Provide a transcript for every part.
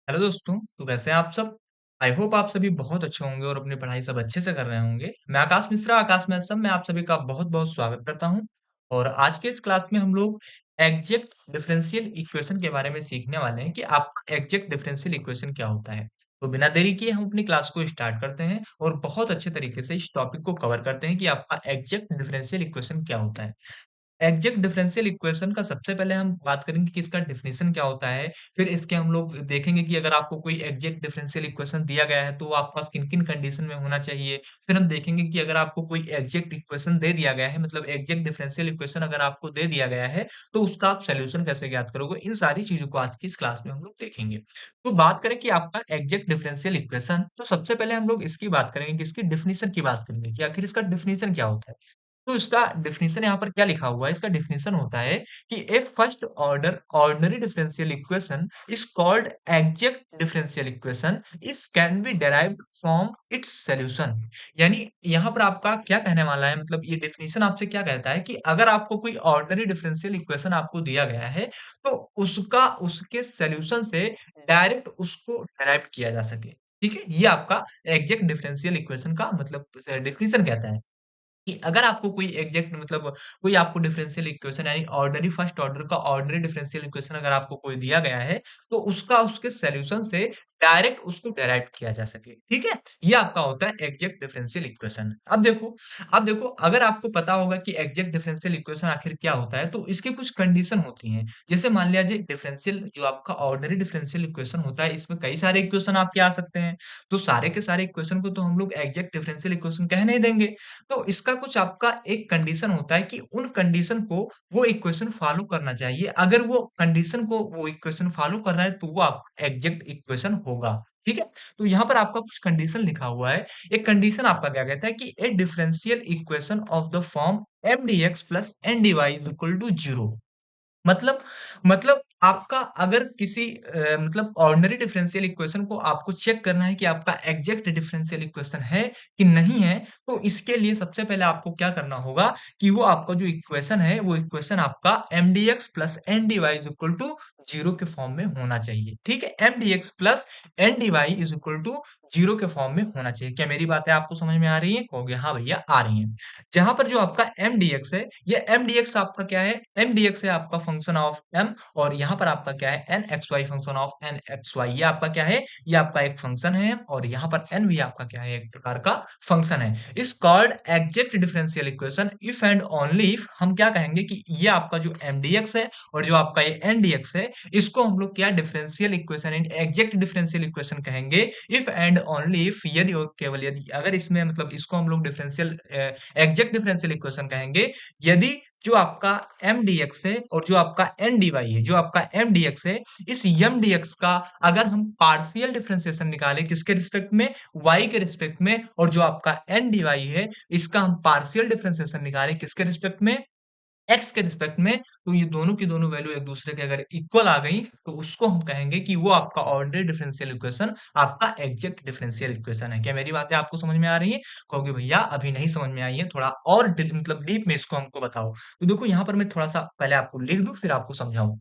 Hello दोस्तों, तो कैसे हैं आप सब? आई होप आप सभी बहुत अच्छे होंगे और अपनी पढ़ाई सब अच्छे से कर रहे होंगे। मैं आकाश मिश्रा, आकाश मैथ्स में आप सभी का बहुत-बहुत स्वागत करता हूँ और आज के इस क्लास में हम लोग एग्जैक्ट डिफरेंशियल इक्वेशन के बारे में सीखने वाले हैं कि आपका एग्जैक्ट डिफरेंशियल इक्वेशन क्या होता है। तो बिना देरी किए हम अपनी क्लास को स्टार्ट करते हैं और बहुत अच्छे तरीके से इस टॉपिक को कवर करते हैं कि आपका एग्जैक्ट डिफरेंशियल इक्वेशन क्या होता है। एग्जैक्ट डिफरेंशियल इक्वेशन का सबसे पहले हम बात करेंगे कि इसका डेफिनिशन क्या होता है। फिर इसके हम लोग देखेंगे कि अगर आपको कोई एग्जैक्ट डिफरेंशियल इक्वेशन दिया गया है, तो वो आपका किन-किन कंडीशन में होना चाहिए। फिर हम देखेंगे कि अगर आपको कोई एग्जैक्ट इक्वेशन दे दिया गया है, मतलब एग्जैक्ट डिफरेंशियल इक्वेशन अगर आपको दे दिया गया है, तो उसका आप सॉल्यूशन कैसे ज्ञात करोगे। इन सारी चीज़ों को आज की इस क्लास में हम लोग देखेंगे। तो बात करें कि आपका एग्जैक्ट डिफरेंशियल इक्वेशन, तो सबसे पहले हम लोग इसकी बात करेंगे कि इसकी डेफिनिशन की बात करेंगे कि आखिर इसका डेफिनिशन क्या होता है। तो इसका डेफिनिशन यहाँ पर क्या लिखा हुआ है? इसका डेफिनिशन होता है कि a first order ordinary differential equation is called exact differential equation is can be derived from its solution. यानी यहाँ पर आपका क्या कहने वाला है, मतलब ये डेफिनिशन आपसे क्या कहता है कि अगर आपको कोई ऑर्डिनरी डिफरेंशियल इक्वेशन आपको दिया गया है, तो उसका उसके सॉल्यूशन से डायरेक्ट उसको डेराइव किया जा सके। ठीक है? ये आपका एग्जैक्ट डिफरेंशियल इक्वेशन का मतलब डेफिनिशन कहता है। कि अगर आपको कोई एग्जैक्ट मतलब कोई आपको डिफरेंशियल इक्वेशन यानी ऑर्डिनरी फर्स्ट ऑर्डर का ऑर्डिनरी डिफरेंशियल इक्वेशन अगर आपको कोई दिया गया है, तो उसका उसके सॉल्यूशन से डायरेक्ट उसको डेराइव किया जा सके, ठीक है? ये आपका होता है एग्जैक्ट डिफरेंशियल इक्वेशन। अब देखो अगर आपको पता होगा कि एग्जैक्ट डिफरेंशियल इक्वेशन आखिर क्या होता है, तो इसकी कुछ कंडीशन होती हैं। जैसे मान लिया जाए डिफरेंशियल जो आपका ऑर्डिनरी डिफरेंशियल इक्वेशन होता है, इसमें कई सारे इक्वेशन आपके आ सकते हैं। तो सारे के सारे इक्वेशन को तो हम लोग एग्जैक्ट डिफरेंशियल इक्वेशन कह नहीं देंगे। तो इसका कुछ आपका एक कंडीशन होता है कि उन कंडीशन को वो इक्वेशन फॉलो करना चाहिए। अगर वो कंडीशन को वो इक्वेशन फॉलो कर रहा है, तो वो आपका एग्जैक्ट इक्वेशन होगा। ठीक है? तो यहाँ पर आपका कुछ कंडीशन लिखा हुआ है। एक कंडीशन आपका क्या कहता है कि a differential equation of the form mdx plus ndy is equal to 0। मतलब मतलब आपका अगर किसी मतलब ऑर्डिनरी डिफरेंशियल इक्वेशन को आपको चेक करना है कि आपका एग्जैक्ट डिफरेंशियल इक्वेशन है कि नहीं है, तो इसके लिए सबसे पहले आपको क्या करना होगा कि वो आपका जो इक्वेशन है, वो इक्वेशन आपका mdx plus ndy is equal to 0 के फॉर्म में होना चाहिए। ठीक है? mdx plus ndy is equal to 0 के फॉर्म में होना चाहिए। क्या मेरी बातें आपको समझ में आ रही है? कहोगे हाँ भैया आ रही हैं। जहाँ पर जो आपका mdx है, ये mdx आपका क्या है? mdx है आपका फंक्शन ऑफ m और यहाँ पर आपका क्या है? nxy function of nxy। ये आपका क्या है? ये आपका एक फंक्शन है और यहाँ पर n भी आपका क्या है? एक प्रकार का फंक्शन है। इस called exact differential equation if and only if हम क्या कहेंगे कि ये आपका जो mdx है और जो आपका ये ndx है, इसको हम लोग क्या differential equation exact differential equation कहेंगे इफ एंड ओनली इफ यदि और केवल यदि अगर इसमें मतलब इसको हम लोग डिफरेंशियल एग्जैक्ट डिफरेंशियल इक्वेशन कहेंगे यदि जो आपका mdx है और जो आपका ndy है, जो आपका mdx है, इस mdx का अगर हम पार्शियल डिफरेंशिएशन निकालें किसके रिस्पेक्ट में? y के रिस्पेक्ट में और जो आपका ndy है, इसका हम पार्शियल डिफरेंशिएशन निकालें किसके रिस्पेक्ट में? x के रिस्पेक्ट में, तो ये दोनों की दोनों वैल्यू एक दूसरे के अगर इक्वल आ गई, तो उसको हम कहेंगे कि वो आपका ऑर्डिनरी डिफरेंशियल इक्वेशन आपका एग्जैक्ट डिफरेंशियल इक्वेशन है। क्या मेरी बातें आपको समझ में आ रही हैं? कहोगे भैया अभी नहीं समझ में आई है, थोड़ा और मतलब डीप में इसको हमको बताओ। तो देखो यहाँ पर मैं थोड़ा-सा पहले आपको लिख दूँ फिर आपको समझाऊँ।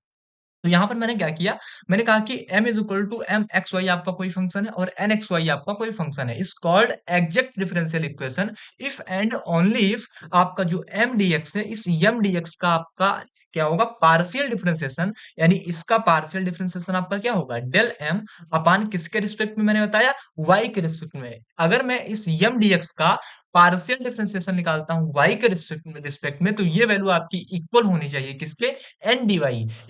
तो यहाँ पर मैंने क्या किया, मैंने कहा कि m is equal to mxy आपका कोई फंक्शन है और nxy आपका कोई फंक्शन है। इस called exact differential equation if and only if आपका जो mdx है, इस mdx का आपका क्या होगा? पार्शियल डिफरेंशिएशन यानी इसका पार्शियल डिफरेंशिएशन आपका क्या होगा? डेल m अपान किसके रिस्पेक्ट में मैंने बताया? y के रिस्पेक्ट में। अगर मैं इस mdx का पार्शियल डिफरेंशिएशन निकालता हूँ y के रिस्पेक्ट में, तो ये वैल्यू आपकी इक्वल होनी चाहिए किसके? ndy।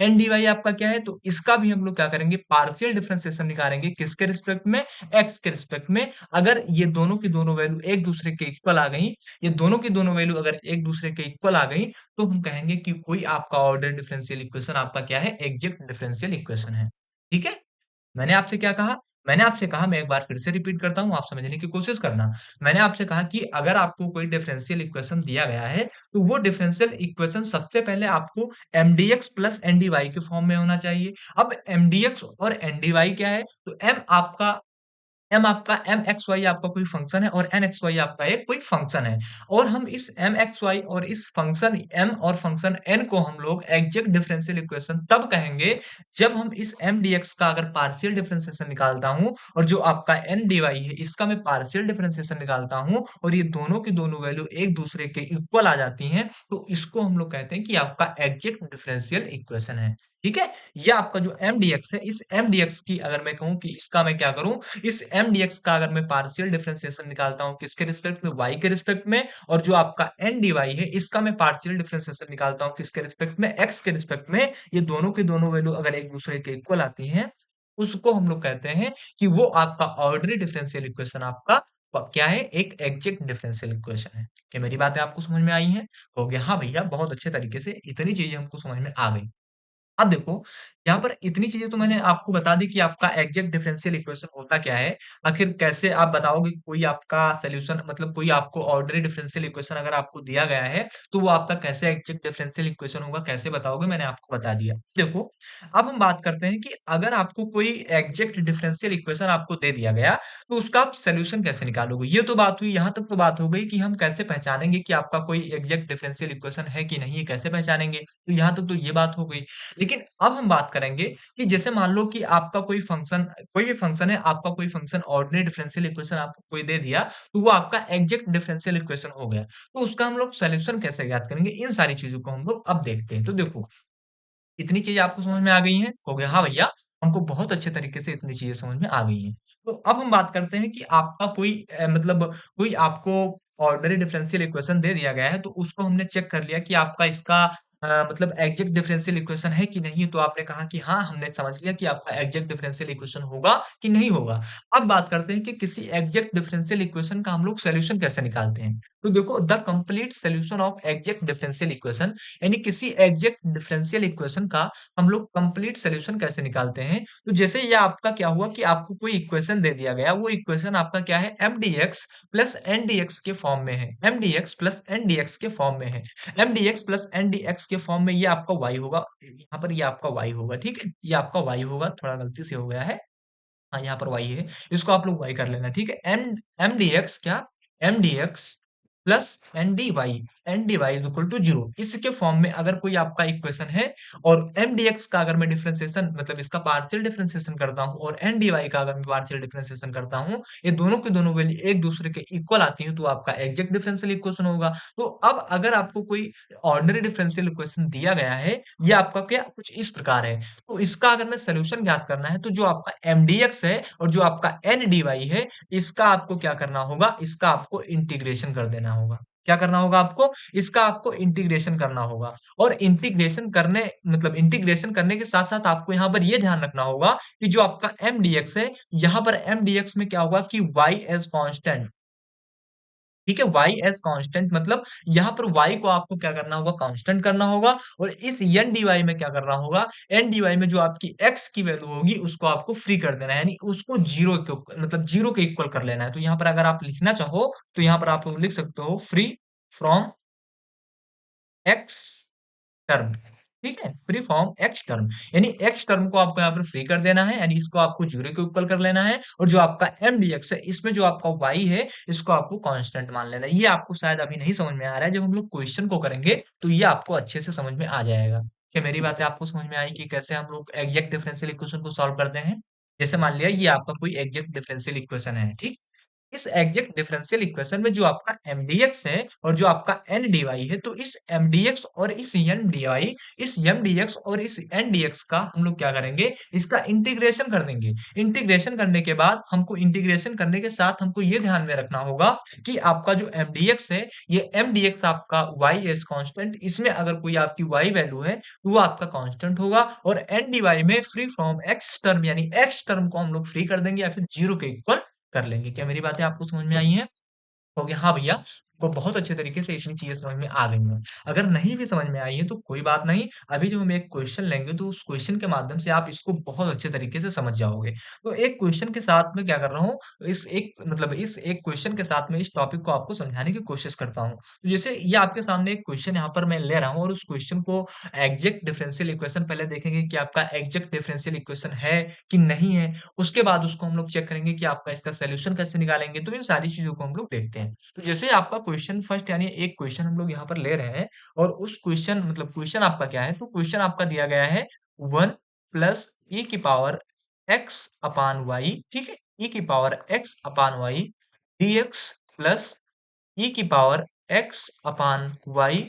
ndy आपका क्या है? तो इसका भी हम लोग क्या करेंगे? पार्शियल डिफरेंशिएशन निकालेंगे किसके रिस्पेक्ट में? x के रिस्पेक्ट में। अगर ये दोनों की दोनों वैल्यू एक दूसरे के इक्वल आ गई, ये दोनों की दोनों वैल्यू अगर एक दूसरे के इक्वल आ गई, तो हम कहेंगे कि कोई आपका ऑर्डर डिफरेंशियल इक्वेशन आपका क्या है? एग्जैक्ट डिफरेंशियल इक्वेशन है। ठीक है? मैंने आपसे क्या कहा? मैंने आपसे कहा मैं एक बार फिर से रिपीट करता हूँ, आप समझने की कोशिश करना। मैंने आपसे कहा कि अगर आपको कोई डिफरेंशियल इक्वेशन दिया गया है, तो वो डिफरेंशियल इक्वेशन सबसे पहले आपको mdx प्लस ndy के फॉर्म में होना चाहिए। अब mdx और ndy क्या है? तो m आपका एम आपका एम एक्स वाई आपका कोई फंक्शन है और एन एक्स वाई आपका एक कोई फंक्शन है और हम इस एम एक्स वाई और इस फंक्शन एम और फंक्शन एन को हम लोग एग्जैक्ट डिफरेंशियल इक्वेशन तब कहेंगे जब हम इस एम डीएक्स का अगर पार्शियल डिफरेंशिएशन निकालता हूं और जो आपका एन डी वाई है इसका मैं पार्शियल डिफरेंशिएशन निकालता हूं और ये दोनों की दोनों वैल्यू एक दूसरे के इक्वल आ जाती हैं तो इसको हम लोग कहते हैं कि आपका एग्जैक्ट डिफरेंशियल इक्वेशन है। ठीक है, ये आपका जो एम डीएक्स है इस एम डीएक्स की अगर मैं कहूं कि इसका मैं क्या करूं, इस एम डीएक्स का अगर मैं पार्शियल डिफरेंशिएशन निकालता हूं किसके रिस्पेक्ट में, वाई के रिस्पेक्ट में, और जो आपका एन डी वाई है इसका मैं पार्शियल डिफरेंशिएशन निकालता हूं किसके रिस्पेक्ट में, एक्स के रिस्पेक्ट में, ये दोनों की दोनों वैल्यू अगर एक दूसरे के इक्वल आती हैं उसको हम लोग कहते हैं कि वो आपका ऑर्डिनरी डिफरेंशियल इक्वेशन आपका क्या है, एक एग्जैक्ट डिफरेंशियल इक्वेशन है। क्या मेरी बातें आपको समझ में आई हैं? हो गया, हाँ भैया, बहुत अच्छे तरीके से इतनी चीजें हमको समझ में आ गई। अब देखो, यहाँ पर इतनी चीज़ें तो मैंने आपको बता दी कि आपका एग्जैक्ट डिफरेंशियल इक्वेशन होता क्या है। आखिर कैसे आप बताओगे कि कोई आपका सॉल्यूशन मतलब कोई आपको ऑर्डिनरी डिफरेंशियल इक्वेशन अगर आपको दिया गया है, तो वो आपका कैसे एग्जैक्ट डिफरेंशियल इक्वेशन होगा, कैसे बताओगे? मैंने आपको बता दिया। देखो, अब हम बात करते हैं कि अगर आपको कोई एग्जैक्ट डिफरेंशियल इक्वेशन आपको दे दिया गया, तो उसका आप सॉल्यूशन कैसे निकालोगे? ये तो बात हुई, यहाँ तक तो बात हो गई कि हम कैसे पहचानेंगे कि आपका कोई एग्जैक्ट डिफरेंशियल इक्वेशन है कि नहीं, कैसे पहचानेंगे? तो यहाँ तक तो ये बात हो गई। लेकिन अब हम बात करेंगे कि जैसे मान लो कि आपका कोई भी फंक्शन है, आपका कोई फंक्शन ऑर्डिनरी डिफरेंशियल इक्वेशन आपको कोई दे दिया, तो वो आपका एग्जैक्ट डिफरेंशियल इक्वेशन हो गया। तो उसका हम लोग सॉल्यूशन कैसे ज्ञात करेंगे? इन सारी चीज़ों को हम लोग अब देखते हैं। तो देखो, इतनी चीज़ें आपको समझ में आ गई हैं? हो गया, हाँ भैया, हमको बहुत अच्छे तरीके से इतनी चीज़ें समझ में आ गई हैं। तो अब हम बात करते हैं कि आपका कोई मतलब कोई आपको ऑर्डिनरी डिफरेंशियल इक्वेशन दे दिया गया है, तो उसको हमने चेक कर लिया कि आपका इसका मतलब एग्जैक्ट डिफरेंशियल इक्वेशन है कि नहीं, तो आपने कहा कि हाँ, हमने समझ लिया कि आपका एग्जैक्ट डिफरेंशियल इक्वेशन होगा कि नहीं होगा। अब बात करते हैं कि किसी एग्जैक्ट डिफरेंशियल इक्वेशन का हम लोग सॉल्यूशन कैसे निकालते हैं? तो देखो, the complete solution of exact differential equation, यानी किसी एग्जैक्ट डिफरेंशियल इक्वेशन का हम लोग कंप्लीट सॉल्यूशन कैसे निकालते हैं? तो जैसे ये आपका क्या हुआ कि आपको कोई इक्वेशन दे दिया गया, वो इक्वेशन आपका क्या है, mdx प्लस एनडीएक्स के फॉर्म में है, mdx प्लस एनडीएक्स के फॉर्म में है, mdx प्लस एनडीएक्स के फॉर्म में ये आपका y होगा, यहाँ पर ये आपका y होगा, ठीक है, ये आपका y होगा, थोड़ा गलती से हो गया है, हाँ, यहाँ पर y है, इसको आप लोग y कर लेना, ठीक है। mdx क्या, mdx plus N D Y is equal to zero, इसके फॉर्म में अगर कोई आपका इक्वेशन है और mdx का अगर मैं डिफरेंशिएशन मतलब इसका पार्शियल डिफरेंशिएशन करता हूँ और एनडीवाई का अगर मैं पार्शियल डिफरेंशिएशन करता हूँ, ये दोनों की दोनों वैल्यू एक दूसरे के इक्वल आती है, तो आपका एग्जैक्ट डिफरेंशियल इक्वेशन होगा। तो अब अगर आपको कोई ऑर्डिनरी डिफरेंशियल इक्वेशन दिया गया है, ये आपका क्या कुछ इस प्रकार है, तो इसका अगर मैं सॉल्यूशन ज्ञात करना है, तो जो आपका mdx है और जो आपका ndy है, इसका आपको क्या करना होगा, इसका आपको इंटीग्रेशन कर देना होगा। क्या करना होगा आपको? इसका आपको इंटीग्रेशन करना होगा और इंटीग्रेशन करने मतलब इंटीग्रेशन करने के साथ-साथ आपको यहाँ पर ये ध्यान रखना होगा कि जो आपका mdx है, यहाँ पर mdx में क्या होगा कि y एज़ कांस्टेंट, ठीक है, y एज़ कांस्टेंट मतलब यहाँ पर y को आपको क्या करना होगा, कांस्टेंट करना होगा और इस n dy में क्या करना होगा, n dy में जो आपकी x की वैल्यू होगी उसको आपको फ्री कर देना है, यानी उसको जीरो के मतलब जीरो के इक्वल कर लेना है। तो यहाँ पर अगर आप लिखना चाहो तो यहाँ पर आप लोग लिख सकते हो फ्री फ्रॉम x टर्म, ठीक है, फ्री फ्रॉम एक्स टर्म, यानी एक्स टर्म को आपको यहाँ पर फ्री कर देना है, यानी इसको आपको जीरो के इक्वल कर लेना है और जो आपका एम डीएक्स है इसमें जो आपका वाई है इसको आपको कांस्टेंट मान लेना है। ये आपको शायद अभी नहीं समझ में आ रहा है, जब हम लोग क्वेश्चन को करेंगे तो ये आपको अच्छे से समझ में आ जाएगा। क्या मेरी बातें आपको समझ में आई कि कैसे हम लोग एग्जैक्ट डिफरेंशियल इक्वेशन को सॉल्व करते हैं? जैसे मान लिया ये आपका कोई एग्जैक्ट डिफरेंशियल इक्वेशन है, ठीक, इस एग्जैक्ट डिफरेंशियल इक्वेशन में जो आपका mdx है और जो आपका ndy है, तो इस mdx और इस ndy, इस mdx और इस ndx का हम लोग क्या करेंगे, इसका इंटीग्रेशन कर देंगे। इंटीग्रेशन करने के बाद हमको इंटीग्रेशन करने के साथ हमको ये ध्यान में रखना होगा कि आपका जो mdx है, ये mdx आपका y एज कांस्टेंट, इसमें अगर कोई आपकी y वैल्यू है तो वो आपका कांस्टेंट होगा और ndy में फ्री फ्रॉम x टर्म यानी x टर्म को हम लोग फ्री कर देंगे या फिर जीरो के इक्वल कर लेंगे। क्या मेरी बातें आपको समझ में आई हैं? हो गया, हाँ भैया, को बहुत अच्छे तरीके से इतनी चीज़ें समझ में आ गई हैं। अगर नहीं भी समझ में आई है तो कोई बात नहीं, अभी जो हम एक क्वेश्चन लेंगे तो उस क्वेश्चन के माध्यम से आप इसको बहुत अच्छे तरीके से समझ जाओगे। तो एक क्वेश्चन के साथ मैं क्या कर रहा हूँ, इस एक क्वेश्चन के साथ में इस टॉपिक को आपको समझाने की कोशिश करता हूँ। तो जैसे ये आपके सामने एक क्वेश्चन यहाँ पर मैं ले रहा हूँ और उस क्वेश्चन को एग्जैक्ट डिफरेंशियल इक्वेशन पहले देखेंगे कि आपका एग्जैक्ट डिफरेंशियल इक्वेशन है कि नहीं है। उसके बाद उसको हम लोग चेक करेंगे कि आपका इसका सॉल्यूशन कैसे निकालेंगे। तो इन सारी चीज़ों को हम लोग देखते हैं। तो जैसे आपका क्वेश्चन फर्स्ट यानी एक क्वेश्चन हम लोग यहाँ पर ले रहे हैं और उस क्वेश्चन आपका क्या है? तो क्वेश्चन आपका दिया गया है 1 प्लस e की पावर x अपान y, ठीक है? e की power x upon y dx plus e की पावर x अपान y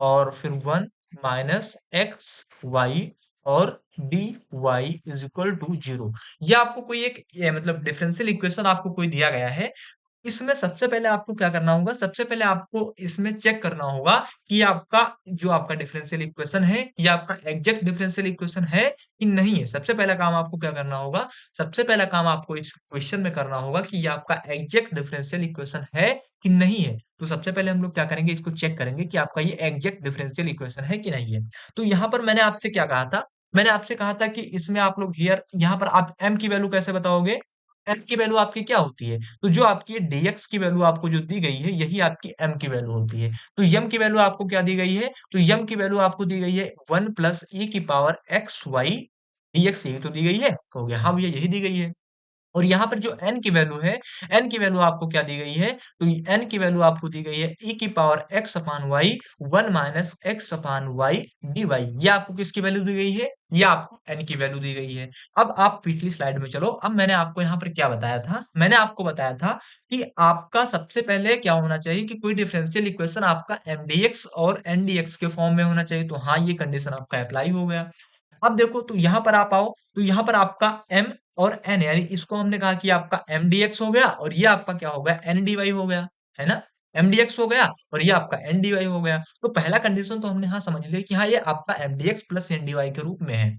और फिर 1 माइनस एक्स वाई और D Y is equal to 0। ये आपको कोई एक डिफरेंशियल इक्वेशन आपको कोई दिया गया है। इसमें सबसे पहले आपको क्या करना होगा, सबसे पहले आपको इसमें चेक करना होगा कि आपका डिफरेंशियल इक्वेशन है, ये आपका एग्जैक्ट डिफरेंशियल इक्वेशन है कि नहीं है। सबसे पहला काम आपको क्या करना होगा, सबसे पहला काम आपको इस क्वेश्चन में करना होगा कि ये आपका एग्जैक्ट डिफरेंशियल इक्वेशन है कि नहीं है। तो सबसे पहले हम लोग क्या करेंगे, इसको चेक करेंगे कि आपका ये एग्जैक्ट डिफरेंशियल इक्वेशन है कि नहीं है। तो यहाँ पर मैंने आपसे क्या कहा था, मैंने आपसे कहा था कि इसमें आप लोग हियर यहाँ पर आप m की वैल्यू कैसे बताओगे, m की वैल्यू आपकी क्या होती है? तो जो आपकी ये dx की वैल्यू आपको जो दी गई है, यही आपकी m की वैल्यू होती है। तो m की वैल्यू आपको क्या दी गई है? तो m की वैल्यू आपको दी गई है 1 प्लस e की पावर एक्स वाई dx, यही तो दी गई है। कहोगे हाँ भैया यही दी गई है। और यहाँ पर जो n की वैल्यू है, n की वैल्यू आपको क्या दी गई है? तो n की वैल्यू आपको दी गई है e की power x upon y 1 minus X upon Y D Y. ये आपको किसकी वैल्यू दी गई है? ये आपको n की वैल्यू दी गई है। अब आप पिछली स्लाइड में चलो। अब मैंने आपको यहाँ पर क्या बताया था? मैंने आपको बताया था कि आपका सबसे पहले क्या होना चाहिए कि कोई डिफरेंशियल इक्वेशन आपका mdx और ndx के फॉर्म में होना चाहिए। तो हाँ, ये कंडीशन आपका अप्लाई हो गया। अब देखो तो यहाँ पर आप आओ, तो यहाँ पर आपका m और n यानी इसको हमने कहा कि आपका mdx हो गया और ये आपका क्या हो गया, ndy हो गया, है ना? mdx हो गया और ये आपका ndy हो गया। तो पहला कंडीशन तो हमने हाँ समझ लिया कि हाँ ये आपका mdx प्लस ndy के रूप में है।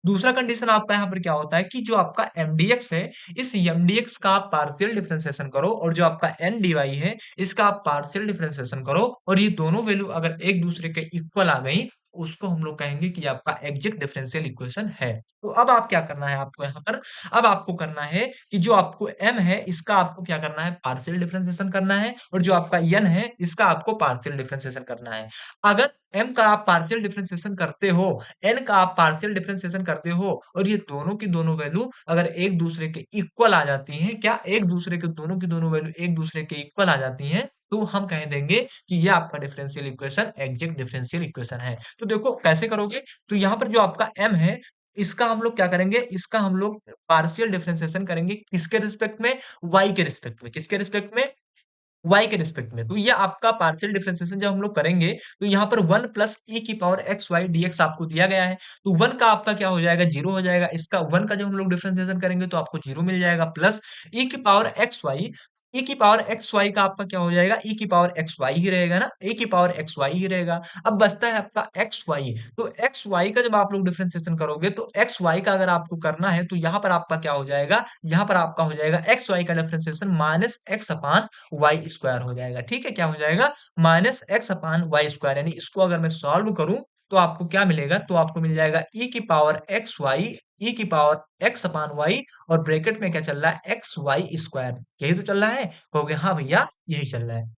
दूसरा कंडीशन आपका यहाँ पर क्या होता है कि जो आपका mdx है, इस mdx का आप पार्शियल डिफरेंशिएशन करो और जो आपका ndy है, इसका आप पार्शियल डिफरेंशिएशन करो और ये दोनों वैल्यू अगर एक दूसरे के इक्वल आ गई, उसको हम लोग कहेंगे कि आपका एग्जैक्ट डिफरेंशियल इक्वेशन है। तो अब आप क्या करना है आपको यहाँ पर, अब आपको करना है कि जो आपको m है, इसका आपको क्या करना है, पार्शियल डिफरेंशिएशन करना है और जो आपका n है, इसका आपको पार्शियल डिफरेंशिएशन करना है। अगर m का आप पार्शियल डिफरेंशिएशन करते हो, n का आप पार्शियल डिफरेंशिएशन करते हो और ये दोनों की दोनों वैल्यू अगर एक दूसरे के इक्वल आ जाती हैं, क्या एक दूसरे के दोनों की दोनों वैल्यू एक दूसरे के इक्वल आ जाती हैं, तो हम कह देंगे कि ये आपका differential equation exact differential equation है। तो देखो कैसे करोगे, तो यहाँ पर जो आपका m है, इसका हम लोग क्या करेंगे, इसका हम लोग पार्शियल डिफरेंशिएशन करेंगे किसके रिस्पेक्ट में, y के रिस्पेक्ट में। किसके रिस्पेक्ट में? y के रिस्पेक्ट में। तो ये आपका पार्शियल डिफरेंशिएशन जब हम लोग करेंगे, तो यहाँ पर 1 प्लस e की पावर एक्स वाई dx आपको दिया गया है। तो 1 का आपका क्या हो जाएगा, 0 हो जाएगा। इसका 1 का जब हम लोग डिफरेंशिएशन करेंगे तो आपको 0 मिल जाएगा प्लस e की पावर एक्स वाई, e की पावर एक्स वाई का आपका क्या हो जाएगा, e की पावर एक्स वाई ही रहेगा ना, e की पावर एक्स वाई ही रहेगा। अब बचता है आपका एक्स वाई। तो एक्स वाई का जब आप लोग डिफरेंशिएशन करोगे, तो एक्स वाई का अगर आपको करना है, तो यहाँ पर आपका क्या हो जाएगा, यहाँ पर आपका हो जाएगा एक्स वाई का differentiation minus X upon Y square हो जाएगा। ठीक है, क्या हो जाएगा, minus X upon Y square. यानी इसको अगर मैं सॉल्व करूं तो आपको क्या मिलेगा, तो आपको मिल जाएगा e की पावर एक्स वाई, e की पावर एक्स अपान वाई और ब्रैकेट में क्या चल रहा है, एक्स वाई स्क्वायर। यही तो चल रहा है। कहोगे हाँ भैया यही चल रहा है।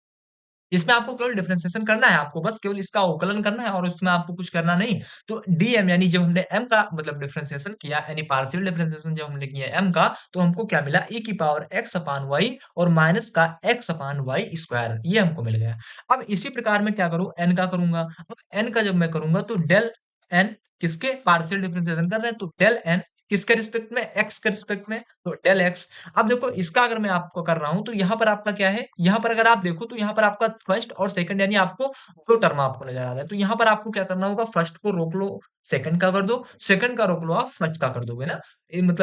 इसमें आपको केवल डिफरेंशिएशन करना है, आपको बस केवल इसका अवकलन करना है और उसमें आपको कुछ करना नहीं। तो डीएम यानी जब हमने m का डिफरेंशिएशन किया, यानी पार्शियल डिफरेंशिएशन जब हमने किया m का, तो हमको क्या मिला, e की पावर x अपान वाई और माइनस का x अपान वाई स्क्वायर, ये हमको मिल गया। अब इसी प्रकार मैं क्या करूं, n का करूंगा। अब n का जब मैं करूंगा तो डेल n, किसके पार्शियल डिफरेंशिएशन कर रहे हैं, तो डेल n किसके रिस्पेक्ट में, x के रिस्पेक्ट में, तो डेल x। अब देखो इसका अगर मैं आपको कर रहा हूं तो यहाँ पर आपका क्या है, यहाँ पर अगर आप देखो तो यहाँ पर आपका फर्स्ट और सेकंड यानी आपको दो टर्म आपको नजर आ रहा है। तो यहाँ पर आपको क्या करना होगा, फर्स्ट को रोक लो, सेकंड का कर दो, सेकंड का रोक लो, आप फर्स्ट का कर दोगे ना।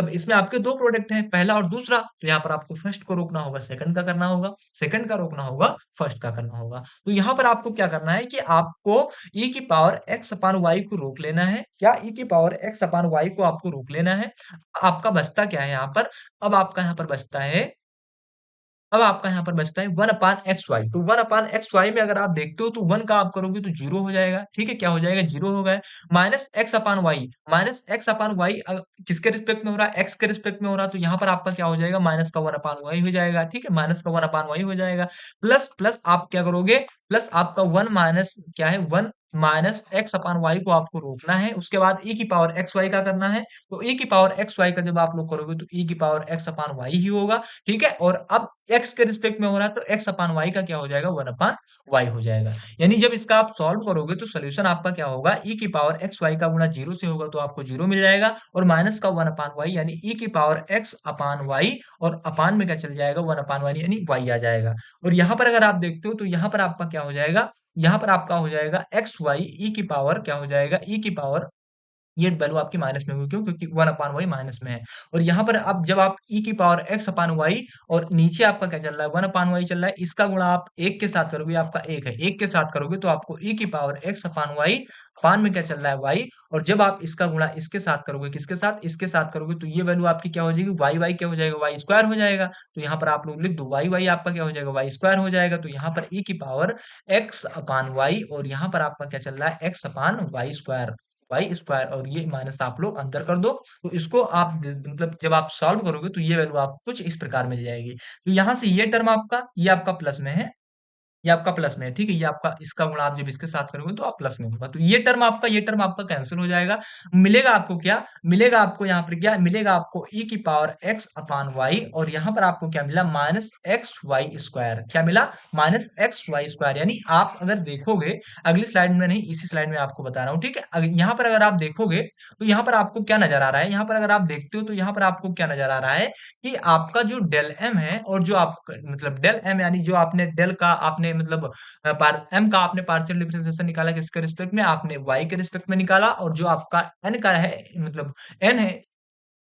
इसमें आपके दो प्रोडक्ट हैं, पहला और दूसरा। तो यहाँ पर आपको फर्स्ट को रोकना होगा, सेकंड का करना होगा, सेकंड का रोकना होगा, फर्स्ट का करना होगा। तो यहाँ पर आपको क्या करना है कि आपको e की पावर x अपान वाई को रोक लेना है। क्या, e की पावर x अपान वाई को आपको रोक लेना है। आपका बचता क्या है यहाँ पर, अब आपका यहाँ पर बचता है अब आपका यहाँ पर बचता है 1 अपान एक्स वाई। तो 1 अपान एक्स वाई में अगर आप देखते हो तो 1 का आप करोगे तो 0 हो जाएगा। ठीक है, क्या हो जाएगा? 0 हो गया। Minus X upon Y, minus X upon Y किसके रिस्पेक्ट में हो रहा है? एक्स के रिस्पेक्ट में हो रहा है, तो यहाँ पर आपका क्या हो जाएगा? माइनस का 1 अपान वाई हो जाएगा। ठीक है, माइनस का 1 अपान वाई हो जाएगा। प्लस प्लस आप क्या करोगे? प्लस आपका 1 माइनस क्या है? 1 माइनस एक्स अपान वाई को आपको रोकना है। उसके बाद ई की पावर एक्स वाई का करना है। तो ई की पावर एक्स वाई का जब आप लोग करोगे तो ई की power x upon why he होगा। ठीक है, और अब एक्स के रिस्पेक्ट में हो रहा है तो एक्स अपान वाई का क्या हो जाएगा? 1 अपान वाई हो जाएगा। यानी जब इसका आप सॉल्व करोगे तो सोल्यूशन आपका क्या होगा? ई की पावर एक्स वाई का गुणा 0 से होगा तो आपको 0 मिल जाएगा, और माइनस का 1 अपान वाई यानी ई की पावर एक्स अपान वाई, और अपान में क्या चल जाएगा? 1 अपान वाई यानी वाई आ जाएगा। और यहाँ पर अगर आप देखते हो तो यहाँ पर आपका क्या हो जाएगा? यहाँ पर आपका हो जाएगा एक्स वाई ई की पावर क्या हो जाएगा? ई की पावर, ये वैल्यू आपकी माइनस में होगी, क्यों? क्योंकि 1 अपान वाई माइनस में है। और यहाँ पर अब जब आप ई की पावर एक्स अपान वाई, और नीचे आपका क्या चल रहा है? 1 अपान वाई चल रहा है, इसका गुणा आप 1 के साथ करोगे, आपका 1 है, 1 के साथ करोगे तो आपको ई की पावर एक्स अपान वाई, अपान में क्या चल रहा है? वाई। और जब आप इसका गुणा इसके साथ करोगे, किसके साथ? इसके साथ करोगे, तो ये वैल्यू आपकी क्या हो जाएगी? वाई वाई क्या हो जाएगा? वाई स्क्वायर हो जाएगा। तो यहाँ पर आप लोग लिख दो वाई वाई आपका क्या हो जाएगा? वाई स्क्वायर हो जाएगा। तो यहाँ पर ई की पावर एक्स अपान वाई, और यहाँ पर आपका क्या चल रहा है? X upon Y square, Y square, और ये माइनस आप लोग अंदर कर दो। तो इसको आप मतलब जब आप सॉल्व करोगे तो ये वैल्यू आपको कुछ इस प्रकार मिल जाएगी। तो यहाँ से ये टर्म आपका, ये आपका प्लस में है, ये आपका प्लस में है। ठीक है, ये आपका, इसका गुणा आप जब इसके साथ करोगे तो आप प्लस में होगा। तो ये टर्म आपका कैंसिल हो जाएगा। मिलेगा आपको क्या? मिलेगा आपको यहाँ पर क्या मिलेगा? आपको ई की पावर एक्स अपान वाई, और यहाँ पर आपको क्या मिला? Minus x Y square. क्या मिला? Minus x Y square. यानी आप अगर देखोगे, अगली स्लाइड में नहीं, इसी स्लाइड में आपको बता रहा हूँ। ठीक है, यहाँ पर अगर आप देखोगे तो यहाँ पर आपको क्या नजर आ रहा है? यहाँ पर अगर आप देखते हो तो यहाँ पर आपको क्या नजर आ रहा है कि आपका जो डेल एम है, और जो आप मतलब डेल एम यानी जो आपने डेल का आपने मतलब एम का आपने पार्शियल डिफरेंशिएशन निकाला, किसके रिस्पेक्ट में? आपने वाई के रिस्पेक्ट में निकाला। और जो आपका एन का है मतलब एन है,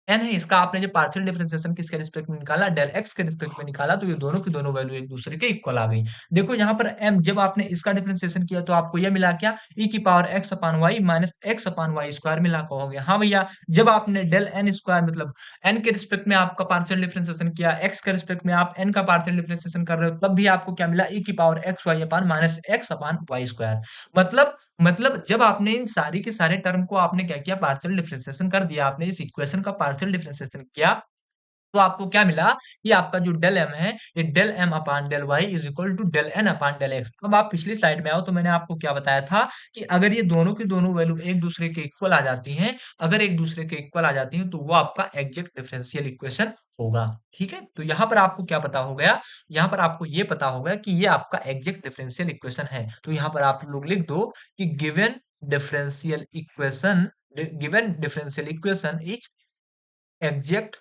एन है, इसका आपने जो पार्शियल डिफरेंशिएशन किसके रिस्पेक्ट में निकाला? डेल एक्स के रिस्पेक्ट में निकाला। तो ये दोनों की दोनों वैल्यू एक दूसरे के इक्वल आ गई। देखो यहाँ पर एम, जब आपने इसका डिफरेंशिएशन किया तो आपको ये मिला क्या? ई की power x upon Y minus X upon Y square मिला, कहोगे हाँ भैया। जब आपने डेल एन स्क्वायर मतलब एन के रिस्पेक्ट में आपका पार्शियल डिफरेंशिएशन किया, एक्स के रिस्पेक्ट में आप एन का पार्शियल डिफरेंशिएशन कर रहे हो, तब भी आपको क्या मिला? ई की power X Y upon minus X upon Y square. मतलब जब आपने इन सारी के सारे टर्म को आपने क्या किया? पार्शियल डिफरेंशिएशन कर दिया, आपने इस इक्वेशन का पार्शियल डिफरेंशिएशन किया, तो आपको क्या मिला? ये आपका जो डेल एम है, ये del M upon del Y is equal to del N upon del X. अब आप पिछली स्लाइड में आओ तो मैंने आपको क्या बताया था कि अगर ये दोनों की दोनों वैल्यू एक दूसरे के इक्वल आ जाती हैं, अगर एक दूसरे के इक्वल आ जाती हैं तो वो आपका एग्जैक्ट डिफरेंशियल इक्वेशन होगा। ठीक है, तो यहाँ पर आपको क्या पता हो गया? यहाँ पर आपको ये पता होगा कि ये आपका एग्जैक्ट डिफरेंशियल इक्वेशन है। तो यहाँ पर आप लोग लिख दो कि differential equation given differential equation is exact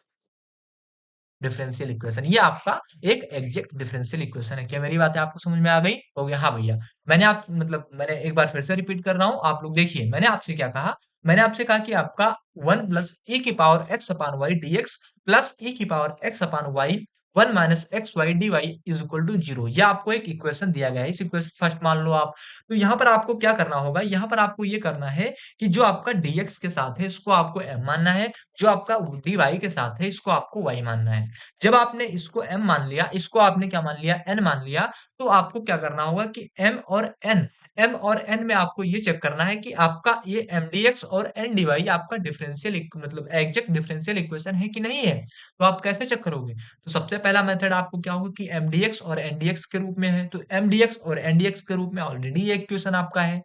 differential equation. ये आपका एक एग्जैक्ट डिफरेंशियल इक्वेशन है। क्या मेरी बातें आपको समझ में आ गई? हो गया, हाँ भैया। मैंने एक बार फिर से रिपीट कर रहा हूँ, आप लोग देखिए मैंने आपसे क्या कहा। मैंने आपसे कहा कि आपका 1 प्लस ई की power x upon y dx plus ई की power x upon y 1 minus x Y D Y is equal to 0। यह आपको एक इक्वेशन दिया गया है, इस इक्वेशन फर्स्ट मान लो आप। तो यहाँ पर आपको क्या करना होगा? यहाँ पर आपको ये करना है कि जो आपका dx के साथ है इसको आपको m मानना है, जो आपका dy के साथ है इसको आपको y मानना है। जब आपने इसको m मान लिया, इसको आपने क्या मान लिया? n मान लिया, तो आपको क्या करना होगा कि m और n में आपको ये चेक करना है कि आपका ये mdx और ndy आपका डिफरेंशियल मतलब एग्जैक्ट डिफरेंशियल इक्वेशन है कि नहीं है। तो आप कैसे चेक करोगे? तो सबसे पहला मेथड आपको क्या होगा कि mdx और ndx के रूप में है, तो mdx और ndx के रूप में ऑलरेडी ये इक्वेशन आपका है।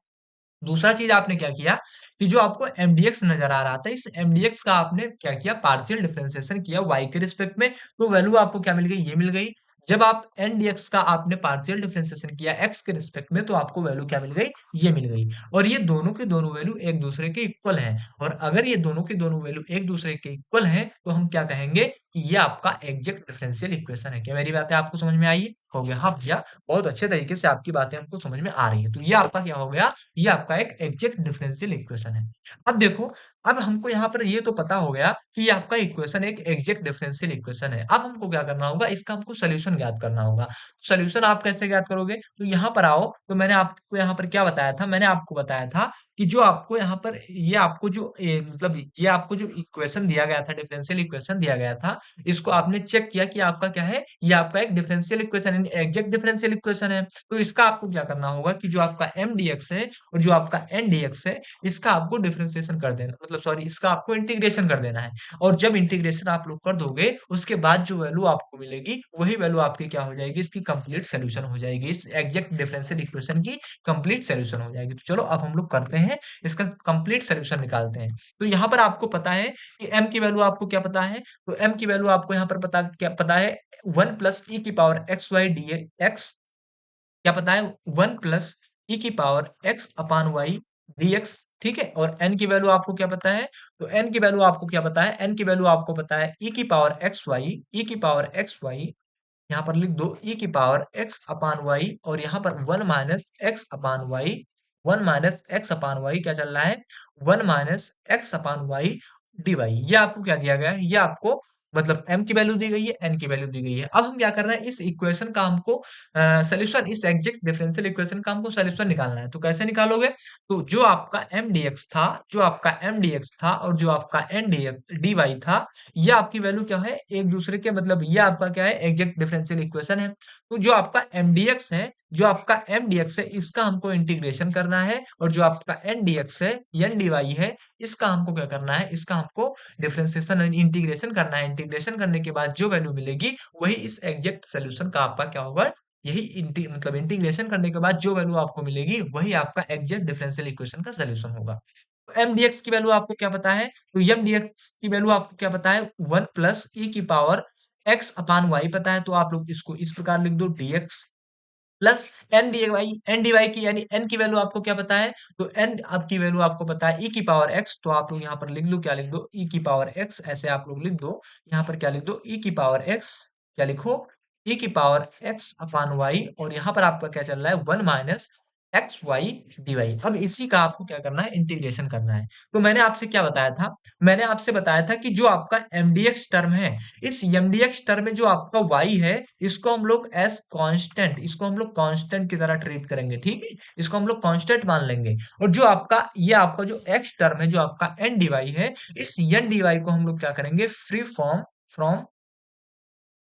दूसरा चीज आपने क्या किया कि जो आपको mdx नजर आ रहा था, इस mdx का आपने क्या किया? पार्शियल डिफरेंशिएशन किया y के रिस्पेक्ट में, तो वैल्यू आपको क्या मिल गई? ये मिल गई। जब आप ndx का आपने पार्शियल डिफरेंशिएशन किया x के रिस्पेक्ट में, तो आपको वैल्यू क्या मिल गई? ये मिल गई। और ये दोनों के दोनों वैल्यू एक दूसरे के इक्वल हैं, और अगर ये दोनों के दोनों वैल्यू एक दूसरे के इक्वल हैं तो हम क्या कहेंगे कि ये आपका एग्जैक्ट डिफरेंशियल इक्वेशन है। क्या मेरी बातें आपको समझ में आई है? हो गया, हाँ भैया, बहुत अच्छे तरीके से आपकी बातें हमको समझ में आ रही है। तो ये आपका क्या हो गया? ये आपका एक एग्जैक्ट डिफरेंशियल इक्वेशन है। अब देखो, अब हमको यहाँ पर ये तो पता हो गया कि ये आपका इक्वेशन एक एग्जैक्ट डिफरेंशियल इक्वेशन है। अब हमको क्या करना होगा? इसका हमको सोल्यूशन ज्ञात करना होगा। सोल्यूशन आप कैसे ज्ञात करोगे? तो यहाँ पर आओ, तो मैंने आपको यहाँ पर क्या बताया था? मैंने आपको बताया था कि जो आपको यहाँ पर ये आपको जो मतलब ये आपको जो इक्वेशन दिया गया था, डिफरेंशियल इक्वेशन दिया गया था, इसको आपने चेक किया कि आपका क्या है, ये आपका एक डिफरेंशियल इक्वेशन यानी एग्जैक्ट डिफरेंशियल इक्वेशन है। तो इसका आपको क्या करना होगा कि जो आपका mdx है और जो आपका ndx है, इसका आपको डिफरेंशिएशन कर देना, मतलब सॉरी, इसका आपको इंटीग्रेशन कर देना है। और जब इंटीग्रेशन आप लोग कर दोगे, उसके बाद जो वैल्यू आपको मिलेगी, वही वैल्यू आपकी क्या हो जाएगी, इसकी कंप्लीट सोल्यूशन हो जाएगी, इस एग्जैक्ट डिफरेंशियल इक्वेशन की कंप्लीट सोल्यूशन हो जाएगी। तो चलो अब हम लोग करते हैं, इसका कंप्लीट सोल्यूशन निकालते हैं। तो यहाँ पर आपको पता है कि m की वैल्यू आपको क्या पता है, तो m की वैल्यू आपको यहाँ पर पता है 1 प्लस ई की power X Y D X, क्या पता है 1 प्लस ई की power x upon Y dx, ठीक है। और n की वैल्यू आपको क्या पता है, तो n की वैल्यू आपको क्या पता है, n की वैल्यू आपको पता है e की पावर एक्स वाई, e की पावर एक्स वाई, यहाँ पर लिख दो e की पावर x अपान वाई, और यहाँ पर 1 minus X upon y, 1 minus X upon Y क्या चल रहा है, 1 minus X upon Y D Y. ये आपको क्या दिया गया है, ये आपको मतलब m की वैल्यू दी गई है, n की वैल्यू दी गई है। अब हम क्या कर रहे हैं, इस इक्वेशन का हमको सोल्यूशन, इस एग्जैक्ट डिफरेंशियल इक्वेशन का हमको सोल्यूशन निकालना है। तो कैसे निकालोगे, तो जो आपका m dx था, जो आपका m dx था और जो आपका n dx dy था, ये आपकी वैल्यू क्या है, एक दूसरे के मतलब ये आपका क्या है, एग्जैक्ट डिफरेंशियल इक्वेशन है। तो जो आपका mdx है, जो आपका mdx है, इसका हमको इंटीग्रेशन करना है, और जो आपका ndx है, ndy है, इसका हमको क्या करना है, इसका हमको डिफरेंशिएशन इंटीग्रेशन करना है। इंटीग्रेशन करने के बाद जो वैल्यू मिलेगी, वही इस एग्जैक्ट सोल्यूशन का आपका क्या होगा, यही मतलब इंटीग्रेशन करने के बाद जो वैल्यू आपको मिलेगी, वही आपका एग्जैक्ट डिफरेंशियल इक्वेशन का सोल्यूशन होगा। mdx की वैल्यू आपको क्या पता है, तो mdx की वैल्यू आपको क्या पता है, 1 प्लस ई की पावर x अपान वाई पता है, तो आप लोग इसको इस प्रकार लिख दो, dx plus N D Y की, यानी n की वैल्यू आपको क्या पता है, तो n आपकी वैल्यू आपको पता है e की पावर x, तो आप लोग यहाँ पर लिख लो, क्या लिख दो, e की पावर x, ऐसे आप लोग लिख दो, यहाँ पर क्या लिख दो, e की पावर x, क्या लिखो, e की पावर x अपान y, और यहाँ पर आपका क्या चल रहा है, 1 minus x Y D Y. अब इसी का आपको क्या करना है, इंटीग्रेशन करना है। तो मैंने आपसे क्या बताया था, मैंने आपसे बताया था कि जो आपका mdx टर्म है, इस mdx टर्म में जो आपका y है, इसको हम लोग एस कांस्टेंट, इसको हम लोग कांस्टेंट की तरह ट्रीट करेंगे, ठीक है, इसको हम लोग कांस्टेंट मान लेंगे। और जो आपका ये आपका जो x टर्म है, जो आपका n dy है, इस n dy को हम लोग क्या करेंगे, free form from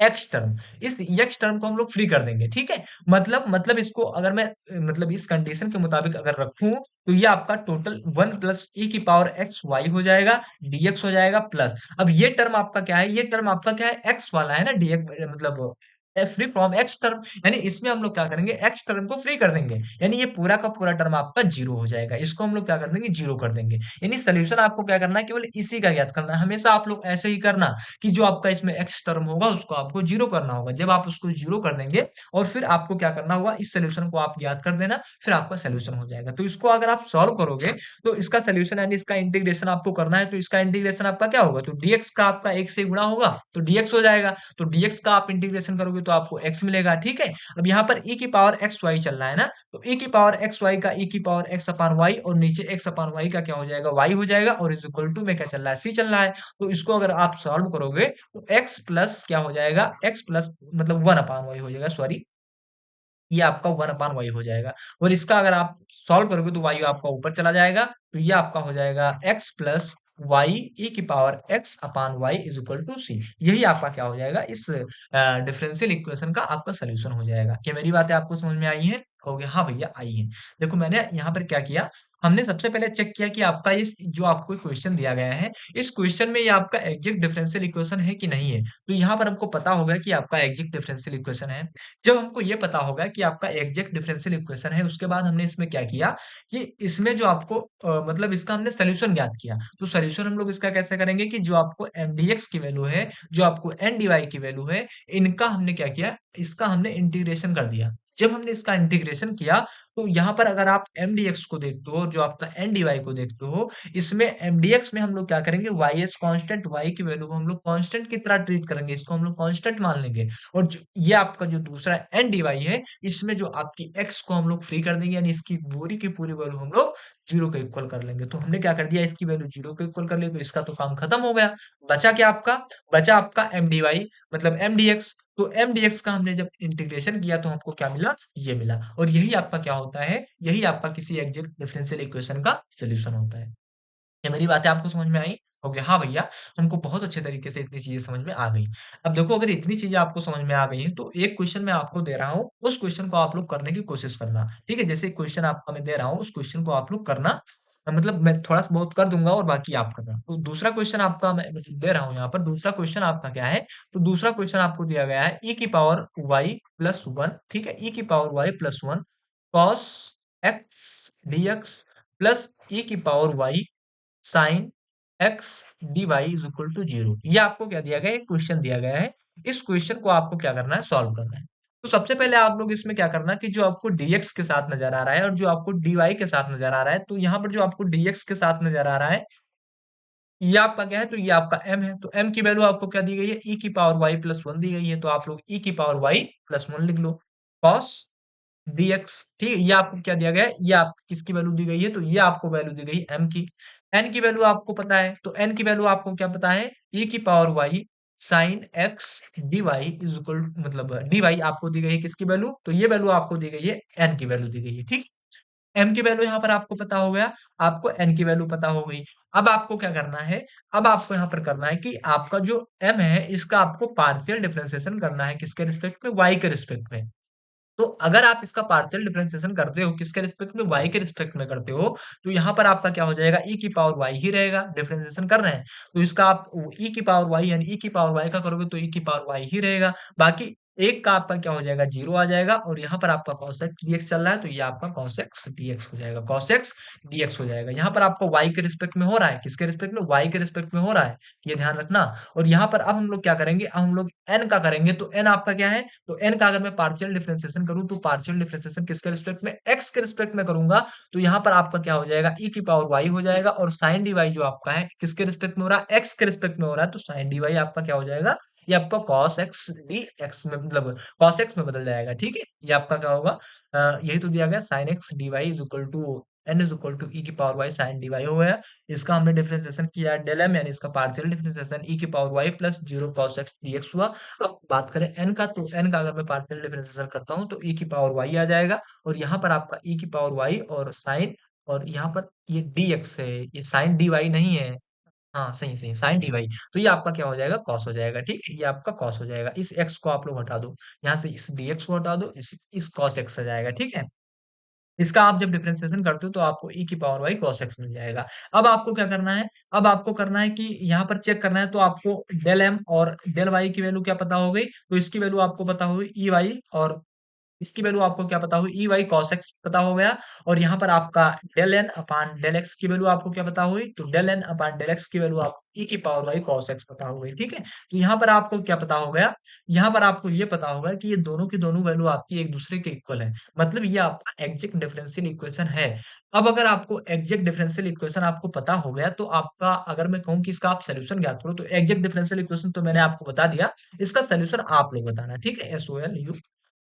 x term, इस एक्स टर्म को हम लोग फ्री कर देंगे, ठीक है। मतलब इसको अगर मैं मतलब इस कंडीशन के मुताबिक अगर रखूं, तो ये आपका टोटल 1 प्लस ई की पावर एक्स वाई हो जाएगा, डीएक्स हो जाएगा, प्लस अब ये टर्म आपका क्या है, ये टर्म आपका क्या है, एक्स वाला है ना, डीएक्स मतलब फ्री फ्रॉम एक्स टर्म, यानी इसमें हम लोग क्या करेंगे, एक्स टर्म को फ्री कर देंगे, यानी ये पूरा का पूरा टर्म आपका जीरो हो जाएगा, इसको हम लोग क्या कर देंगे, जीरो कर देंगे। यानी सोल्यूशन आपको क्या करना है, केवल इसी का ज्ञात करना है। हमेशा आप लोग ऐसे ही करना कि जो आपका इसमें एक्स टर्म होगा, उसको आपको जीरो करना होगा। जब आप उसको जीरो कर देंगे, और फिर आपको क्या करना होगा, इस सोल्यूशन को आप ज्ञात कर देना, फिर आपका सोल्यूशन हो जाएगा। तो इसको अगर आप सॉल्व करोगे, तो इसका सोल्यूशन यानी इसका इंटीग्रेशन आपको करना है, तो इसका इंटीग्रेशन आपका क्या होगा, तो dx का आपका एक से गुणा होगा, तो dx हो जाएगा। तो dx का आप इंटीग्रेशन करोगे तो आपको x मिलेगा, ठीक है। अब यहाँ पर e की पावर एक्स वाई चल रहा है ना, तो e की पावर एक्स वाई का e की पावर x अपान वाई, और नीचे x अपान वाई का क्या हो जाएगा, y हो जाएगा, और इज इक्वल टू में क्या चल रहा है, c चल रहा है। तो इसको अगर आप सॉल्व करोगे, तो x प्लस क्या हो जाएगा, x प्लस मतलब 1 अपान वाई हो जाएगा, सॉरी, ये आपका 1 अपान वाई हो जाएगा। और इसका अगर आप सॉल्व करोगे, तो वाई आपका ऊपर चला जाएगा, तो ये आपका हो जाएगा x प्लस वाई ई की power x upon Y is equal to C. यही आपका क्या हो जाएगा, इस डिफरेंशियल इक्वेशन का आपका सोल्यूशन हो जाएगा। क्या मेरी बातें आपको समझ में आई हैं? कहोगे हाँ भैया आई है। देखो मैंने यहाँ पर क्या किया, हमने सबसे पहले चेक किया कि आपका इस जो आपको क्वेश्चन दिया गया है, इस क्वेश्चन में ये आपका एग्जैक्ट डिफरेंशियल इक्वेशन है कि नहीं है। तो यहाँ पर हमको पता होगा कि आपका एग्जैक्ट डिफरेंशियल इक्वेशन है। जब हमको ये पता होगा कि आपका एग्जैक्ट डिफरेंशियल इक्वेशन है, उसके बाद हमने इसमें क्या किया कि इसमें जो आपको मतलब इसका हमने सोल्यूशन ज्ञात किया। तो सोल्यूशन हम लोग इसका कैसे करेंगे कि जो आपको mdx की वैल्यू है, जो आपको ndy की वैल्यू है, इनका हमने क्या किया, इसका हमने इंटीग्रेशन कर दिया। जब हमने इसका इंटीग्रेशन किया, तो यहाँ पर अगर आप mdx को देखते हो, जो आपका ndy को देखते हो, इसमें mdx में हम लोग क्या करेंगे, ys कांस्टेंट, y की वैल्यू को हम लोग कांस्टेंट की तरह ट्रीट करेंगे, इसको हम लोग कांस्टेंट मान लेंगे। और ये आपका जो दूसरा ndy है, इसमें जो आपकी x को हम लोग फ्री कर देंगे, यानी इसकी पूरी की पूरी वैल्यू हम लोग जीरो के इक्वल कर लेंगे। तो हमने क्या कर दिया, इसकी वैल्यू जीरो के इक्वल कर ली, तो इसका तो काम खत्म हो गया। बचा क्या आपका, बचा आपका mdy मतलब mdx। तो mdx का हमने जब इंटीग्रेशन किया, तो हमको क्या मिला, ये मिला। और यही आपका क्या होता है, यही आपका किसी एग्जैक्ट डिफरेंशियल इक्वेशन का सोल्यूशन होता है। क्या मेरी बातें आपको समझ में आई? हो गया, हाँ भैया, हमको बहुत अच्छे तरीके से इतनी चीज़ें समझ में आ गई। अब देखो अगर इतनी चीज़ें आपको समझ में आ गई हैं, तो एक क्वेश्चन मैं आपको दे रहा हूँ, उस क्वेश्चन को आप लोग करने की कोशिश करना, ठीक है? जैसे एक क्वेश्चन आपको मैं दे रहा हूँ, उस क्वेश्चन को आप लोग करना मतलब मैं थोड़ा-सा बहुत कर दूँगा और बाकी आप करना। तो दूसरा क्वेश्चन आपका मैं मतलब दे रहा हूँ यहाँ पर, दूसरा क्वेश्चन आपका क्या है? तो दूसरा क्वेश्चन आपको दिया गया है e की पावर y प्लस 1 ठीक है? e की power y plus 1 cos x dx plus e की power y sine X D Y is equal to 0 ये आपको क्या दिया गया है? एक क्वेश्चन दिया गया है। इस क्वेश्चन को आपको क्या करना है? सॉल्व करना है। तो सबसे पहले आप लोग इसमें क्या करना कि जो आपको dx के साथ नजर आ रहा है और जो आपको dy के साथ नजर आ रहा है, तो यहाँ पर जो आपको dx के साथ नजर आ रहा है, ये आपका क्या है? तो ये आपका m है। तो m की वैल्यू आपको क्या दी गई है? e की पावर y प्लस 1 दी गई है। तो आप लोग e की पावर y प्लस 1 लिख लो। cos dx ठीक है? ये आपको क्या दिया गया है? ये आप किसकी वैल्यू दी गई है? तो ये आपको वैल्यू दी गई है m की। n की वैल्यू आपको पता है, तो n की वैल्यू आपको क्या पता है? e की power y sin x dy is equal मतलब dy आपको दी गई है किसकी वैल्यू? तो ये वैल्यू आपको दी गई है n की वैल्यू दी गई है, ठीक? m की वैल्यू यहाँ पर आपको पता हो गया, आपको n की वैल्यू पता हो गई। अब आपको क्या करना है? अब आपको यहाँ पर करना है कि आपका जो m है, इसका आपको पार्शियल डिफरेंशिएशन करना है किसके रिस्पेक्ट में? y के रिस्पेक्ट में। तो अगर आप इसका पार्शियल डिफरेंशिएशन करते हो किसके रिस्पेक्ट में? y के रिस्पेक्ट में करते हो, तो यहाँ पर आपका क्या हो जाएगा? e की पावर y ही रहेगा, डिफरेंशिएशन कर रहे हैं। तो इसका आप e की पावर y यानी e की पावर y का करोगे तो e की पावर y ही रहेगा। बाकी एक का आपका क्या हो जाएगा? 0 आ जाएगा और यहाँ पर आपका cos x dx चल रहा है, तो ये आपका cos x dx हो जाएगा, cos x dx हो जाएगा। यहाँ पर आपको y के रिस्पेक्ट में हो रहा है, किसके रिस्पेक्ट में? y के रिस्पेक्ट में हो रहा है, ये ध्यान रखना। और यहाँ पर अब हम लोग क्या करेंगे? अब हम लोग n का करेंगे, तो n आपका क्या है? तो n का अगर मैं पार्शियल डिफरेंशिएशन करूं तो पार्शियल डिफरेंशिएशन किसके रिस्पेक्ट में? x के रिस्पेक्ट में करूंगा, तो यहाँ पर आपका क्या हो जाएगा? e की पावर y हो जाएगा और साइन dy जो आपका है किसके रिस्पेक्ट में हो रहा है? x के रिस्पेक्ट में हो रहा है, तो साइन dy आपका क्या हो जाएगा? ये आपका cos x dx में मतलब cos x में बदल जाएगा, ठीक है? ये आपका क्या होगा? यही तो दिया गया sin x dy is equal to n is equal to e की पावर y साइन dy हो गया। इसका हमने डिफरेंशिएशन किया डेल m यानी इसका पार्शियल डिफरेंशिएशन e की power y plus 0 cos x dx हुआ। अब बात करें n का, तो n का अगर मैं पार्शियल डिफरेंशिएशन करता हूँ तो e की पावर y आ जाएगा और यहाँ पर आपका e की पावर y और साइन और यहाँ पर ये dx है, ये साइन dy नहीं है। हाँ, सही सही साइन dy तो ये आपका क्या हो जाएगा? cos हो जाएगा, ठीक है? ये आपका cos हो जाएगा। इस x को आप लोग हटा दो, यहाँ से इस dx को हटा दो, इस cos x हो जाएगा, ठीक है? इसका आप जब डिफरेंशिएशन करते हो तो आपको e की पावर y cos x मिल जाएगा। अब आपको क्या करना है? अब आपको करना है कि यहाँ पर चेक करना है, तो आपको डेल m और डेल y की वैल्यू क्या पता हो गई? तो इसकी वैल्यू आपको पता होगी ई वाई और इसकी वैल्यू आपको क्या पता होगी? ई वाई cos x पता हो गया और यहाँ पर आपका del n upon del x की वैल्यू आपको क्या पता हुई? तो del n upon del x की वैल्यू आपको e की पावर y cos x पता हो गई, ठीक है? तो यहाँ पर आपको क्या पता हो गया? यहाँ पर आपको ये पता होगा कि ये दोनों की दोनों वैल्यू आपकी एक दूसरे के इक्वल है। मतलब ये आपका एग्जैक्ट डिफरेंशियल इक्वेशन है। अब अगर आपको एग्जैक्ट डिफरेंशियल इक्वेशन आपको पता हो गया, तो आपका अगर मैं कहूँ कि इसका आप सॉल्यूशन ज्ञात करो, तो एग्जैक्ट डिफरेंशियल इक्वेशन तो मैंने आपको बता दिया, इसका सॉल्यूशन आप लोग बताना, ठीक है? SOLU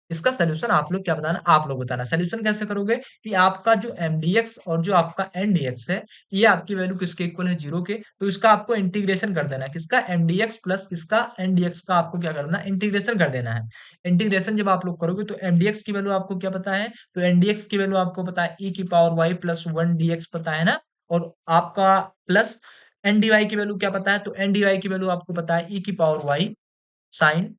इसका सॉल्यूशन आप लोग क्या बताना? आप लोग बताना। सॉल्यूशन कैसे करोगे? कि आपका जो mdx और जो आपका ndx है, ये आपकी वैल्यू किसके इक्वल है? 0 के। तो इसका आपको इंटीग्रेशन कर देना है। किसका? mdx प्लस किसका? ndx का आपको क्या करना है? इंटीग्रेशन कर देना है। इंटीग्रेशन जब आप लोग करोगे तो mdx की वैल्यू आपको क्या पता है? तो ndx की वैल्यू आपको पता है e की पावर y प्लस 1 dx पता है ना? और आपका प्लस ndy की वैल्यू क्या पता है? तो ndy की वैल्यू आपको पता है e की पावर y साइन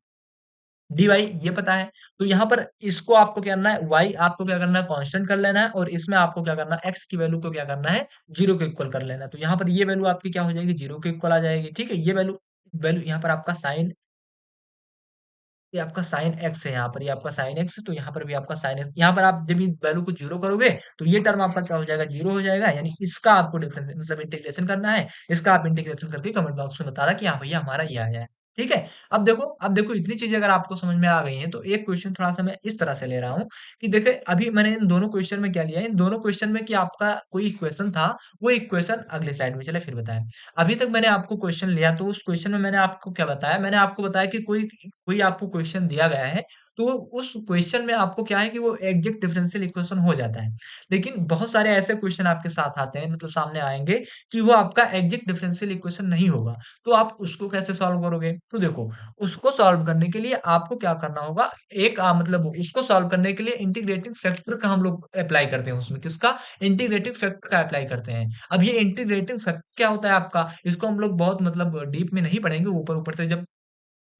dy ये पता है। तो यहाँ पर इसको आपको क्या करना है? y आपको क्या करना है? कांस्टेंट कर लेना है और इसमें आपको क्या करना है? x की वैल्यू को क्या करना है? 0 के इक्वल कर लेना है। तो यहाँ पर ये वैल्यू आपकी क्या हो जाएगी? 0 के इक्वल आ जाएगी, ठीक है? ये वैल्यू वैल्यू यहाँ पर आपका साइन ये आपका साइन एक्स है यहाँ पर, ये आपका साइन एक्स है, तो यहाँ पर भी आपका साइन एक्स। यहाँ पर आप जब वैल्यू को 0 करोगे तो ये टर्म आपका क्या हो जाएगा? 0 हो जाएगा। यानी इसका आपको डिफरेंस मतलब इंटीग्रेशन करना है। इसका आप इंटीग्रेशन करके कमेंट बॉक्स में बताना कि हाँ भैया हमारा ये आ जाए। ठीक है? अब देखो इतनी चीजें अगर आपको समझ में आ गई हैं, तो एक क्वेश्चन थोड़ा सा मैं इस तरह से ले रहा हूँ कि देखिए अभी मैंने इन दोनों क्वेश्चन में क्या लिया है, इन दोनों क्वेश्चन में कि आपका कोई इक्वेशन था, वो इक्वेशन अगले स्लाइड में चले फिर बताएं। अभी तक मैंने आपको क्वेश्चन लिया, तो उस क्वेश्चन में मैंने आपको क्या बताया? मैंने आपको बताया कि कोई कोई आपको क्वेश्चन दिया गया है, तो उस क्वेश्चन में आपको क्या है कि वो एग्जैक्ट डिफरेंशियल इक्वेशन हो जाता है। लेकिन बहुत सारे ऐसे क्वेश्चन आपके साथ आते हैं मतलब सामने आएँगे कि वो आपका एग्जैक्ट डिफरेंशियल इक्वेशन नहीं होगा। तो आप उसको कैसे सॉल्व करोगे? तो देखो, उसको सॉल्व करने के लिए आपको क्या करना होगा, एक मतलब उसको सॉल्व करने के लिए इंटीग्रेटिंग फैक्टर का हम लोग अप्लाई करते हैं उसमें, किसका? इंटीग्रेटिंग फैक्टर का अप्लाई करते हैं। अब ये इंटीग्रेटिंग फैक्टर क्या होता है आपका? इसको हम लोग बहुत मतलब डीप में नहीं पढ़ेंगे, ऊपर-ऊपर से जब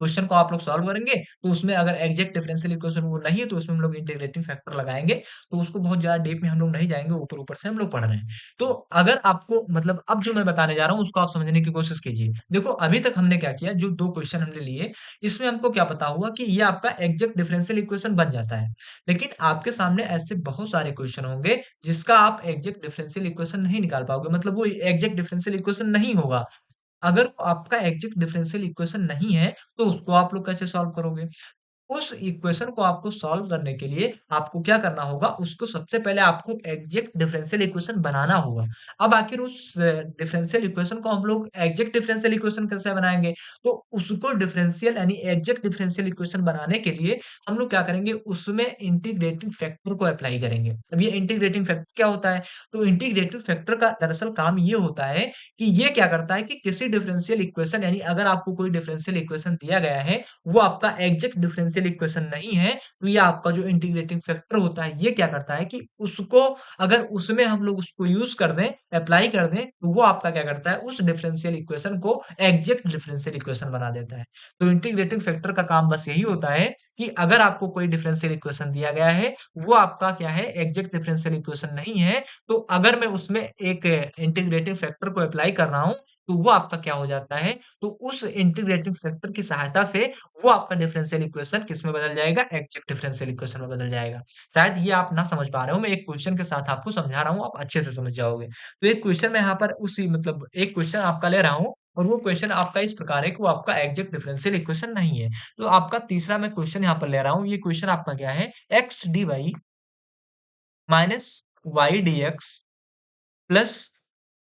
क्वेश्चन को आप लोग सॉल्व करेंगे, तो उसमें अगर एग्जैक्ट डिफरेंशियल इक्वेशन वो नहीं है, तो उसमें हम लोग इंटीग्रेटिंग फैक्टर लगाएँगे, तो उसको बहुत ज़्यादा डीप में हम लोग नहीं जाएँगे, ऊपर-ऊपर से हम लोग पढ़ रहे हैं। तो अगर आपको मतलब अब जो मैं बताने जा रहा हूँ, उसको आप समझने की कोशिश कीजिए। देखो, अभी तक हमने क्या किया, जो 2 क्वेश्चन हमने लिए, इसमें हमको क्या पता हुआ कि ये आपका एग्जैक्ट डिफरेंशियल इक्वेशन बन जाता है। लेकिन आपके सामने ऐसे बहुत सारे क्वेश्चन होंगे, जिसका आप एग्जैक्ट डिफरेंशियल इक्वेशन नहीं निकाल पाओगे, मतलब वो एग्जैक्ट डिफरेंशियल इक्वेशन नहीं होगा। अगर आपका एग्जैक्ट डिफरेंशियल इक्वेशन नहीं है, तो उसको आप लोग कैसे सॉल्व करोगे? उस इक्वेशन को आपको सॉल्व करने के लिए आपको क्या करना होगा, उसको सबसे पहले आपको एग्जैक्ट डिफरेंशियल इक्वेशन बनाना होगा। अब आखिर उस डिफरेंशियल इक्वेशन को हम लोग एग्जैक्ट डिफरेंशियल इक्वेशन कैसे बनाएँगे? तो उसको डिफरेंशियल यानी एग्जैक्ट डिफरेंशियल इक्वेशन बनाने के लिए हम लोग क्या करेंगे, उसमें इंटीग्रेटिंग फैक्टर को अप्लाई करेंगे। अब ये इंटीग्रेटिंग फैक्टर क्या होता है? तो इंटीग्रेटिंग फैक्टर का दरअसल काम ये होता है कि ये क्या करता है कि किसी डिफरेंशियल इक्वेशन यानी अगर आपको कोई डिफरेंशियल इक्वेशन दिया गया है, वो आपका एग्जैक्ट डिफरेंशियल इक्वेशन नहीं है, तो ये आपका जो इंटीग्रेटिंग फैक्टर होता है, ये क्या करता है कि उसको अगर उसमें हम लोग उसको यूज़ कर दें, अप्लाई कर दें, तो वो आपका क्या करता है, उस डिफरेंशियल इक्वेशन को एग्जैक्ट डिफरेंशियल इक्वेशन बना देता है। तो इंटीग्रेटिंग फैक्टर का काम बस यही होता है कि अगर आपको कोई डिफरेंशियल इक्वेशन दिया गया है, वो आपका क्या है, एग्जैक्ट डिफरेंशियल इक्वेशन नहीं है, तो अगर मैं उसमें एक इंटीग्रेटिंग फैक्टर को अप्लाई कर रहा हूँ, तो वो आपका क्या हो जाता है, तो उस इंटीग्रेटिंग फैक्टर की सहायता से वो आपका डिफरेंशियल इक्वेशन किसमें बदल जाएगा? एग्जैक्ट डिफरेंशियल इक्वेशन में बदल जाएगा। शायद ये आप ना समझ पा रहे हो, मैं एक क्वेश्चन के साथ आपको समझा रहा हूँ, आप अच्छे से समझ जाओगे। तो एक क्वेश्चन मैं यहाँ पर उसी मतलब एक क्वेश्चन आपका ले रहा हूँ और वो क्वेश्चन आपका इस प्रकार है कि वो आपका एग्जैक्ट डिफरेंशियल इक्वेशन नहीं है। तो आपका तीसरा मैं क्वेश्चन यहाँ पर ले रहा हूँ, ये क्वेश्चन आपका क्या है? X D Y minus Y D X plus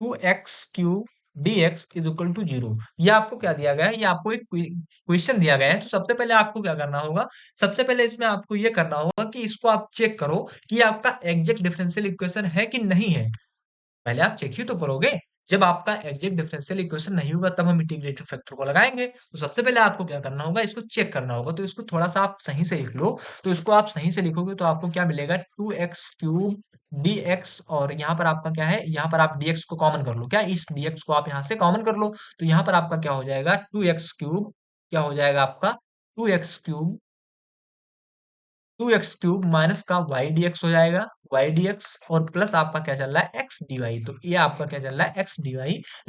2x cube dx is equal to 0। ये आपको क्या दिया गया है? ये आपको एक क्वेश्चन दिया गया है। तो सबसे पहले आपको क्या करना होगा? सबसे पहले इसमें आपको ये करना होगा कि इसको आप चेक करो कि ये आपका एग्जैक्ट डिफरेंशियल इक्वेशन है कि नहीं है। पहले आप चेक ही तो करोगे। जब आपका एग्जैक्ट डिफरेंशियल इक्वेशन नहीं होगा तब हम इंटीग्रेटिंग फैक्टर को लगाएँगे। तो सबसे पहले आपको क्या करना होगा? इसको चेक करना होगा। तो इसको थोड़ा-सा आप सही से लिख लो। तो इसको आप सही से लिखोगे तो आपको क्या मिलेगा? 2x क्यूब dx और यहाँ पर आपका क्या है? यहाँ पर आप dx को कॉमन कर लो। क्या इस dx को आप यहाँ से कॉमन कर लो। तो यहाँ पर आपका क्या हो जाएगा? 2x क्यूब क्या हो जाएगा आपका? 2x cube 2x cube minus का y dx हो जाएगा y dx और प्लस आपका क्या चल रहा है x dy। तो ये आपका क्या चल रहा है x dy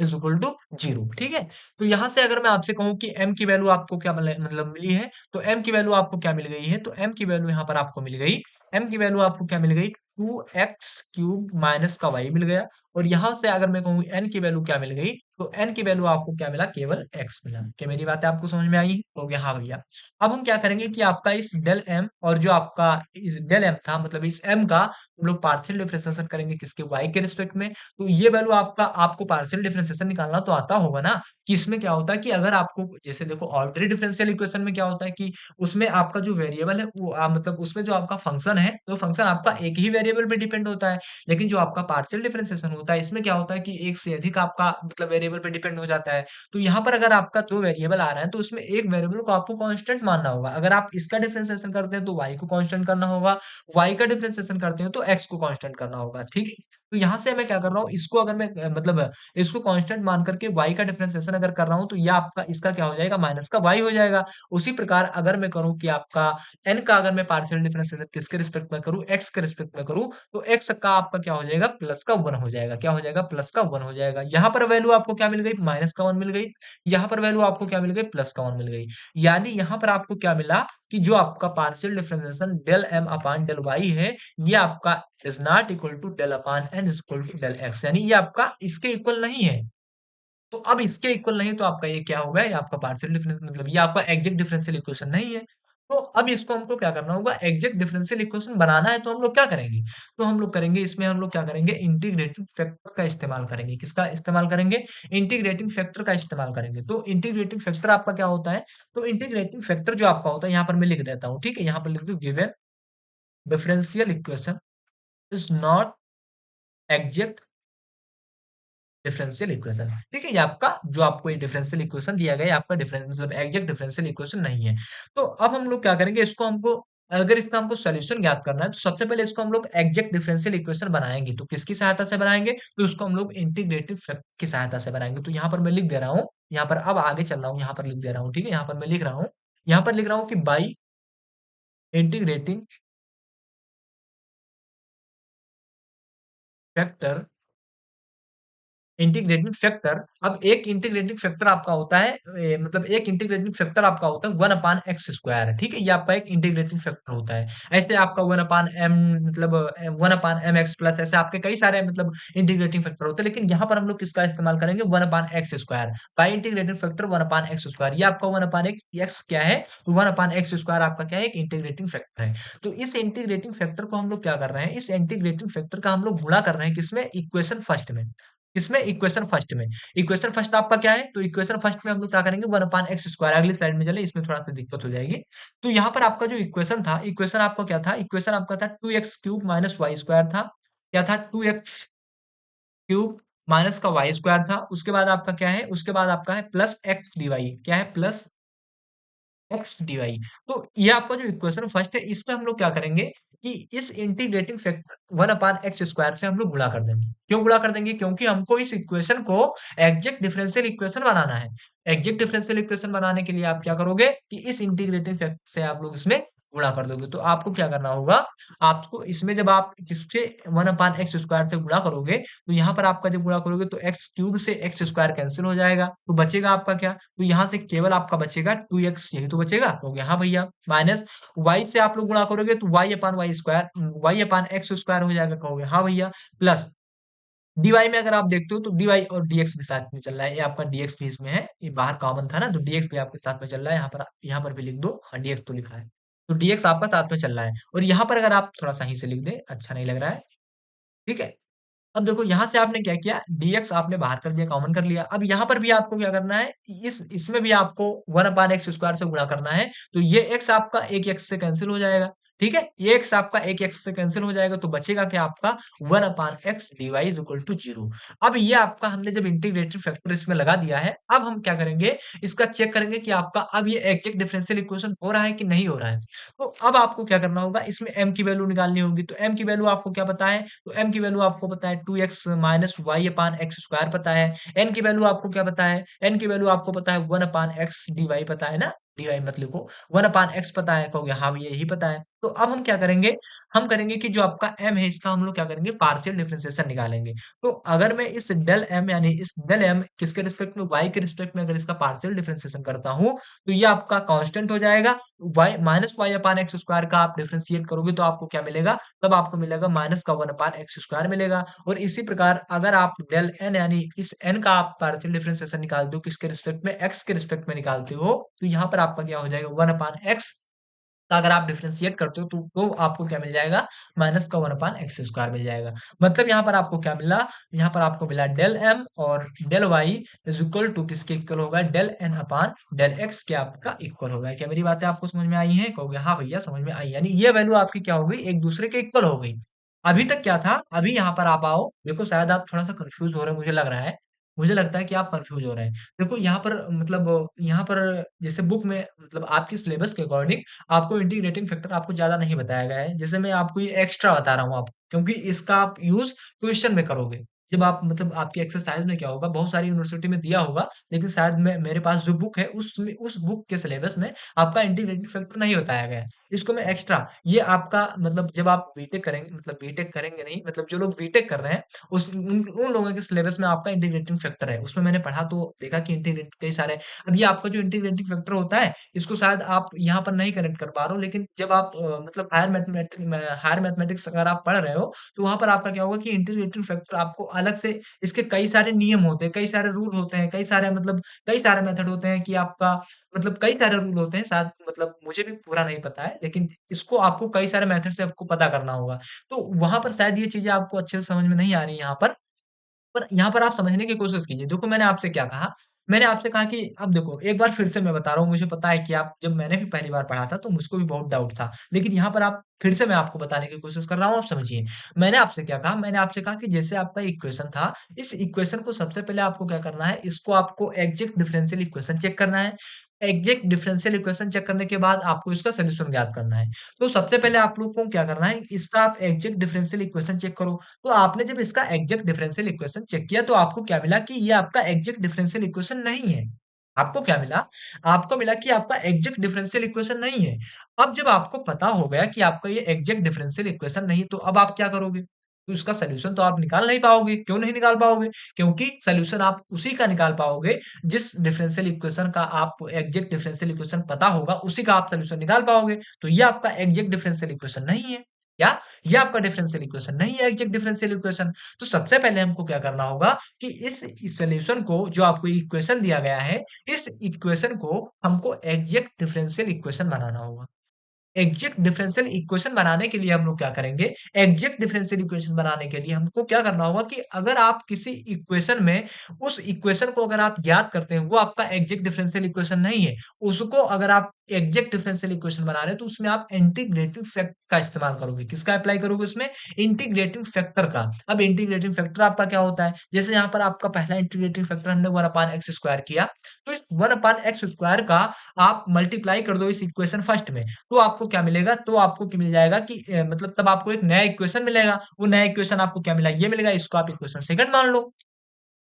is equal to 0। ठीक है, तो यहां से अगर मैं आपसे कहूं कि m की वैल्यू आपको क्या मतलब मिली है, तो m की वैल्यू आपको क्या मिल गई है, तो m की वैल्यू यहाँ पर आपको मिल गई, m की वैल्यू आपको क्या मिल गई, 2x क्यूब माइनस का y मिल गया। और यहां से अगर मैं कहूँ n की वैल्यू क्या मिल गई, तो n की वैल्यू आपको क्या मिला, केवल x मिला। क्या मेरी बातें आपको समझ में आई? तो हाँ भैया। अब हम क्या करेंगे कि आपका इस डेल एम और जो आपका इस डेल एम था मतलब इस एम का हम लोग पार्शियल डिफरेंशिएशन करेंगे किसके, वाई के रिस्पेक्ट में। तो ये वैल्यू आपका आपको पार्शियल डिफरेंशिएशन निकालना तो आता होगा ना कि इसमें क्या होता है कि अगर आपको जैसे देखो ऑर्डिनरी डिफरेंशियल इक्वेशन में क्या होता है कि उसमें आपका जो वेरिएबल है वो मतलब उसमें जो आपका फंक्शन है तो फंक्शन आपका एक ही वेरिएबल पे डिपेंड होता है। लेकिन जो आपका पार्शियल डिफरेंशिएशन होता है इसमें क्या होता है कि एक से अधिक आपका मतलब वेरिएबल पे डिपेंड हो जाता है। तो यहाँ पर अगर आपका 2 वेरिएबल आ रहा है तो उसमें एक वेरिएबल को आपको कांस्टेंट मानना होगा। अगर आप इसका डिफरेंशिएशन करते हैं तो y को कांस्टेंट करना होगा, y का डिफरेंशिएशन करते हो तो x को कांस्टेंट करना होगा, ठीक है? तो यहाँ से मैं क्या कर रहा हूँ, इसको अगर मैं मतलब इसको कांस्टेंट मान करके y का डिफरेंशिएशन अगर कर रहा हूँ तो यह आपका इसका क्या हो जाएगा, माइनस का y हो जाएगा। उसी प्रकार अगर मैं करूँ कि आपका n का अगर मैं पार्शियल डिफरेंशिएशन किसके रिस्पेक्ट में करूँ, x के रिस्पेक्ट में करूँ, तो x का आपका क्या हो जाएगा, प्लस का 1 हो जाएगा। क्या हो जाएगा, प्लस का 1 हो जाएगा। यहाँ पर वैल्यू आपको क्या मिल गई, माइनस का 1 मिल गई। यहाँ पर वैल्यू आपको क्या मिल गई, प्लस का 1 मिल गई। यानी यहाँ पर आपको क्या मिला कि जो आपका partial differentiation del m upon del y है, ये आपका is not equal to del upon n is equal to del x, यानी ये आपका इसके इक्वल नहीं है। तो अब इसके इक्वल नहीं तो आपका ये क्या होगा, ये आपका पार्शियल डिफरेंस मतलब ये आपका एग्जैक्ट डिफरेंशियल इक्वेशन नहीं है। तो अब इसको हमको क्या करना होगा, एग्जैक्ट डिफरेंशियल इक्वेशन बनाना है तो हम लोग क्या करेंगे? तो हम लोग करेंगे इसमें हम लोग क्या करेंगे, इंटीग्रेटिंग फैक्टर का इस्तेमाल करेंगे। किसका इस्तेमाल करेंगे? इंटीग्रेटिंग फैक्टर का इस्तेमाल करेंगे। तो इंटीग्रेटिंग फैक्टर आपका क्या होता है? तो इंटीग्रेटिंग फैक्टर जो आपका होता है, यहाँ पर मैं लिख देता हूँ, ठीक है? यहाँ पर लिख दूँ, given differential equation is not exact differential equation, ठीक है? ये आपका जो आपको ये डिफरेंशियल इक्वेशन दिया गया है, आपका डिफरेंस मतलब एग्जैक्ट डिफरेंशियल इक्वेशन नहीं है। तो अब हम लोग क्या करेंगे, इसको हमको अगर इसका हमको सॉल्यूशन ज्ञात करना है, तो सबसे पहले इसको हम लोग एग्जैक्ट डिफरेंशियल इक्वेशन बनाएंगे। तो किसकी सहायता से बनाएंगे? तो उसको हम लोग इंटीग्रेटिव फैक्टर की सहायता से बनाएंगे। तो यहाँ पर मैं लिख दे रहा हूँ, यहाँ पर अब आगे चल रहा हूँ, यहाँ पर लिख दे रहा हूँ, ठीक है? यहाँ पर मैं लिख रहा हूँ, यहाँ पर लिख रहा हूँ कि by integrating factor, integrating factor, अब एक इंटीग्रेटिंग फैक्टर आपका होता है मतलब एक इंटीग्रेटिंग फैक्टर आपका होता है 1 अपान एक्स स्क्वायर, ठीक है? ये आपका एक इंटीग्रेटिंग फैक्टर होता है। ऐसे आपका 1 अपान एम मतलब 1 अपान एम एक्स प्लस, ऐसे आपके कई सारे मतलब इंटीग्रेटिंग फैक्टर होते हैं, लेकिन यहाँ पर हम लोग किसका इस्तेमाल करेंगे, 1 upon X square. By integrating factor 1 upon X square, ये आपका 1 अपान एक्स क्या है, तो 1 अपान एक्स स्क्वायर आपका क्या है, एक इंटीग्रेटिंग फैक्टर है। तो इस इंटीग्रेटिंग फैक्टर को हम लोग क्या कर रहे हैं, इस इंटीग्रेटिंग फैक्टर का हम लोग गुणा कर रहे हैं किसमें, इक्वेशन फर्स्ट में। किसमें? इक्वेशन फर्स्ट में। इक्वेशन फर्स्ट आपका क्या है? तो इक्वेशन फर्स्ट में हम लोग क्या करेंगे, 1 अपान एक्स स्क्वायर। अगली स्लाइड में चले, इसमें थोड़ा सा दिक्कत हो जाएगी। तो यहाँ पर आपका जो इक्वेशन था, इक्वेशन आपका क्या था? इक्वेशन आपका था 2x cube minus Y square था। क्या था? 2x क्यूब माइनस का वाई स्क्वायर था। उसके बाद आपका क्या है? उसके बाद आपका है प्लस एक्स डीवाई। क्या है? Plus X D Y. तो ये आपका जो इक्वेशन फर्स्ट है, इसमें हम लोग क्या करेंगे कि इस integrating factor 1 upon X square से हम लोग गुणा कर देंगे। क्यों गुणा कर देंगे? क्योंकि हमको इस इक्वेशन को एग्जैक्ट डिफरेंशियल इक्वेशन बनाना है। एग्जैक्ट डिफरेंशियल इक्वेशन बनाने के लिए आप क्या करोगे कि इस इंटीग्रेटिंग फैक्टर से आप लोग इसमें गुणा कर दोगे। तो आपको क्या करना होगा, आपको इसमें जब आप किससे 1 अपान एक्स स्क्वायर से गुणा करोगे, तो यहाँ पर आपका जब गुणा करोगे तो एक्स क्यूब से एक्स स्क्वायर कैंसिल हो जाएगा, तो बचेगा आपका क्या, तो यहाँ से केवल आपका बचेगा 2x, यही तो बचेगा। तो हाँ भैया, माइनस y से आप लोग गुणा करोगे तो y अपान वाई स्क्वायर, y अपान एक्स स्क्वायर हो जाएगा, कहोगे हाँ भैया। प्लस dy में अगर आप देखते हो तो dy और dx भी साथ में चल रहा है, ये आपका dx भी इसमें है, ये बाहर कॉमन था ना, तो dx भी आपके साथ में चल रहा है। यहाँ पर भी लिख दो, हाँ dx तो लिखा है, तो dx आपका साथ में चल रहा है। और यहाँ पर अगर आप थोड़ा सही से लिख दे, अच्छा नहीं लग रहा है, ठीक है? अब देखो यहाँ से आपने क्या किया, dx आपने बाहर कर दिया, कॉमन कर लिया। अब यहाँ पर भी आपको क्या करना है, इस इसमें भी आपको 1 अपान एक्स स्क्वायर से गुणा करना है। तो ये x आपका एक x से कैंसिल हो जाएगा, ठीक है? ये x आपका एक x से कैंसिल हो जाएगा, तो बचेगा क्या आपका 1 upon X dy is equal to 0। अब ये आपका हमने जब इंटीग्रेटेड फैक्टर इसमें लगा दिया है, अब हम क्या करेंगे, इसका चेक करेंगे कि आपका अब ये एग्जैक्ट डिफरेंशियल इक्वेशन हो रहा है कि नहीं हो रहा है। तो अब आपको क्या करना होगा, इसमें m की वैल्यू निकालनी होगी। तो m की वैल्यू आपको क्या पता है, तो m की वैल्यू आपको पता है 2x माइनस वाई अपान एक्स स्क्वायर पता है। n की वैल्यू आपको क्या पता है, n की वैल्यू आपको पता है 1 अपान एक्स डी पता है ना, डी मत लिखो, 1 अपान एक्स पता है, कहोगे हाँ भैया यही पता है। तो अब हम क्या करेंगे, हम करेंगे कि जो आपका m है, इसका हम लोग क्या करेंगे, पार्शियल डिफरेंशिएशन निकालेंगे। तो अगर मैं इस डेल m यानी इस डेल m किसके रिस्पेक्ट में, y के रिस्पेक्ट में अगर इसका पार्शियल डिफरेंशिएशन करता हूं, तो ये आपका कांस्टेंट हो जाएगा। y माइनस वाई अपान एक्स स्क्वायर का आप डिफरेंशिएट करोगे तो आपको क्या मिलेगा, तब आपको मिलेगा माइनस का 1 अपान एक्स स्क्वायर मिलेगा। और इसी प्रकार अगर आप डेल n यानी इस n का आप पार्शियल डिफरेंशिएशन निकालते हो, किसके रिस्पेक्ट में, x के रिस्पेक्ट में निकालते हो, तो यहाँ पर आपका क्या हो जाएगा, 1 अपान एक्स का अगर आप डिफरेंशिएट करते हो तो आपको क्या मिल जाएगा, माइनस का 1 अपान एक्स स्क्वायर मिल जाएगा। मतलब यहाँ पर आपको क्या मिला, यहाँ पर आपको मिला डेल m और del y is equal to किसके इक्वल होगा, del n upon del x के आपका इक्वल होगा। क्या मेरी बातें आपको समझ में आई हैं? कहोगे हाँ भैया समझ में आई, यानी ये वैल्यू आपकी क्या हो गई, एक दूसरे के इक्वल हो गई। अभी तक क्या था, अभी यहाँ पर आप आओ, देखो शायद आप थोड़ा सा कंफ्यूज हो रहे हैं, मुझे लग रहा है, मुझे लगता है कि आप कंफ्यूज हो रहे हैं। देखो यहाँ पर मतलब यहाँ पर जैसे बुक में मतलब आपके सिलेबस के अकॉर्डिंग आपको इंटीग्रेटिंग फैक्टर आपको ज़्यादा नहीं बताया गया है। जैसे मैं आपको ये एक्स्ट्रा बता रहा हूँ आपको, क्योंकि इसका आप यूज़ क्वेश्चन में करोगे। जब आप मतलब आपकी एक्सरसाइज़ में क्या होगा, बहुत सारी यूनिवर्सिटी में दिया होगा, लेकिन शायद मैं मेरे पास जो बुक है उसमें उस बुक के सिलेबस में आपका इंटीग्रेटिंग फैक्टर नहीं बताया गया है। इसको मैं एक्स्ट्रा, ये आपका मतलब जब आप बीटेक करेंगे, मतलब बीटेक करेंगे नहीं, मतलब जो लोग बीटेक कर रहे हैं उस उन लोगों के सिलेबस में आपका इंटीग्रेटिंग फैक्टर है। उसमें मैंने पढ़ा तो देखा कि इंटीग्रेट कई सारे, अब ये आपका जो इंटीग्रेटिंग फैक्टर होता है, इसको शायद आप यहाँ पर नहीं कनेक्ट कर पा रहे हो, लेकिन जब आप मतलब हायर मैथमेटिक्स अगर आप पढ़ रहे हो, तो वहाँ पर आपका क्या होगा कि इंटीग्रेटिंग फैक्टर आपको अलग से इसके कई सारे नियम होते हैं, कई सारे रूल होते हैं, कई सारे मतलब कई सारे मेथड होते हैं कि आपका मतलब कई सारे रूल होते हैं, शायद मतलब मुझे भी पूरा नहीं पता है, लेकिन इसको आपको कई सारे मेथड से आपको पता करना होगा। तो वहाँ पर शायद ये चीज़ें आपको अच्छे से समझ में नहीं आ रही यहाँ पर यहाँ पर आप समझने की कोशिश कीजिए। देखो मैंने आपसे क्या कहा? मैंने आपसे कहा कि अब देखो एक बार फिर से मैं बता रहा हूँ, मुझे पता है कि आप जब मैंने भी पहली बार पढ़ा था तो मुझको भी बहुत डाउट था। लेकिन यहाँ पर आप फिर से मैं आपको बताने की कोशिश कर रहा हूँ, आप समझिए। मैंने आपसे क्या कहा? मैंने आपसे कहा कि जैसे आपका इक्वेशन था, इस इक्वेशन को सबसे पहले आपको क्या करना है? इसको आपको एग्जैक्ट डिफरेंशियल इक्वेशन चेक करना है। एग्जैक्ट डिफरेंशियल इक्वेशन चेक करने के बाद आपको इसका सॉल्यूशन ज्ञात करना है। तो सबसे पहले आप लोग को क्या करना है? इसका आप एग्जैक्ट डिफरेंशियल इक्वेशन चेक करो। तो आपने जब इसका एग्जैक्ट डिफरेंशियल इक्वेशन चेक किया तो आपको क्या मिला कि ये आपका एग्जैक्ट डिफरेंशियल इक्वेशन नहीं है। आपको क्या मिला? आपको मिला कि आपका एग्जैक्ट डिफरेंशियल इक्वेशन नहीं है। अब जब आपको पता हो गया कि आपका ये एग्जैक्ट डिफरेंशियल इक्वेशन नहीं है, तो अब आप क्या करोगे? तो इसका सॉल्यूशन तो आप निकाल नहीं पाओगे। क्यों नहीं निकाल पाओगे? क्योंकि सॉल्यूशन आप उसी का निकाल पाओगे जिस डिफरेंशियल इक्वेशन का आप एग्जैक्ट डिफरेंशियल इक्वेशन पता होगा, उसी का आप सॉल्यूशन निकाल पाओगे। तो ये आपका एग्जैक्ट डिफरेंशियल इक्वेशन नहीं है। क्या? ये आपका डिफरेंशियल इक्वेशन नहीं है एग्जैक्ट डिफरेंशियल इक्वेशन। तो सबसे पहले हमको क्या करना होगा कि इस सॉल्यूशन को जो आपको इक्वेशन दिया गया है, इस इक्वेशन को हमको एग्जैक्ट डिफरेंशियल इक्वेशन बनाना होगा। एग्जैक्ट डिफरेंशियल इक्वेशन बनाने के लिए हम लोग क्या करेंगे? एग्जैक्ट डिफरेंशियल इक्वेशन बनाने के लिए हमको क्या करना होगा कि अगर आप किसी इक्वेशन में उस इक्वेशन को अगर आप ज्ञात करते हैं, वो आपका एग्जैक्ट डिफरेंशियल इक्वेशन नहीं है, उसको अगर आप एग्जैक्ट डिफरेंशियल इक्वेशन बना रहे हैं, तो उसमें आप इंटीग्रेटिंग फैक्टर का इस्तेमाल करोगे। किसका अप्लाई करोगे उसमें? इंटीग्रेटिंग फैक्टर का। अब इंटीग्रेटिंग फैक्टर आपका क्या होता है? जैसे यहाँ पर आपका पहला इंटीग्रेटिंग फैक्टर हमने 1 अपान एक्स स्क्वायर किया, तो इस 1 अपान एक्स स्क्वायर का आप मल्टीप्लाई कर दो इस इक्वेशन फर्स्ट में, तो आपको क्या मिलेगा? तो आपको क्या मिल जाएगा कि मतलब तब आपको एक नया इक्वेशन मिलेगा। वो नया इक्वेशन आपको क्या मिला? ये मिलेगा, इसको आप इक्वेशन सेकंड मान लो।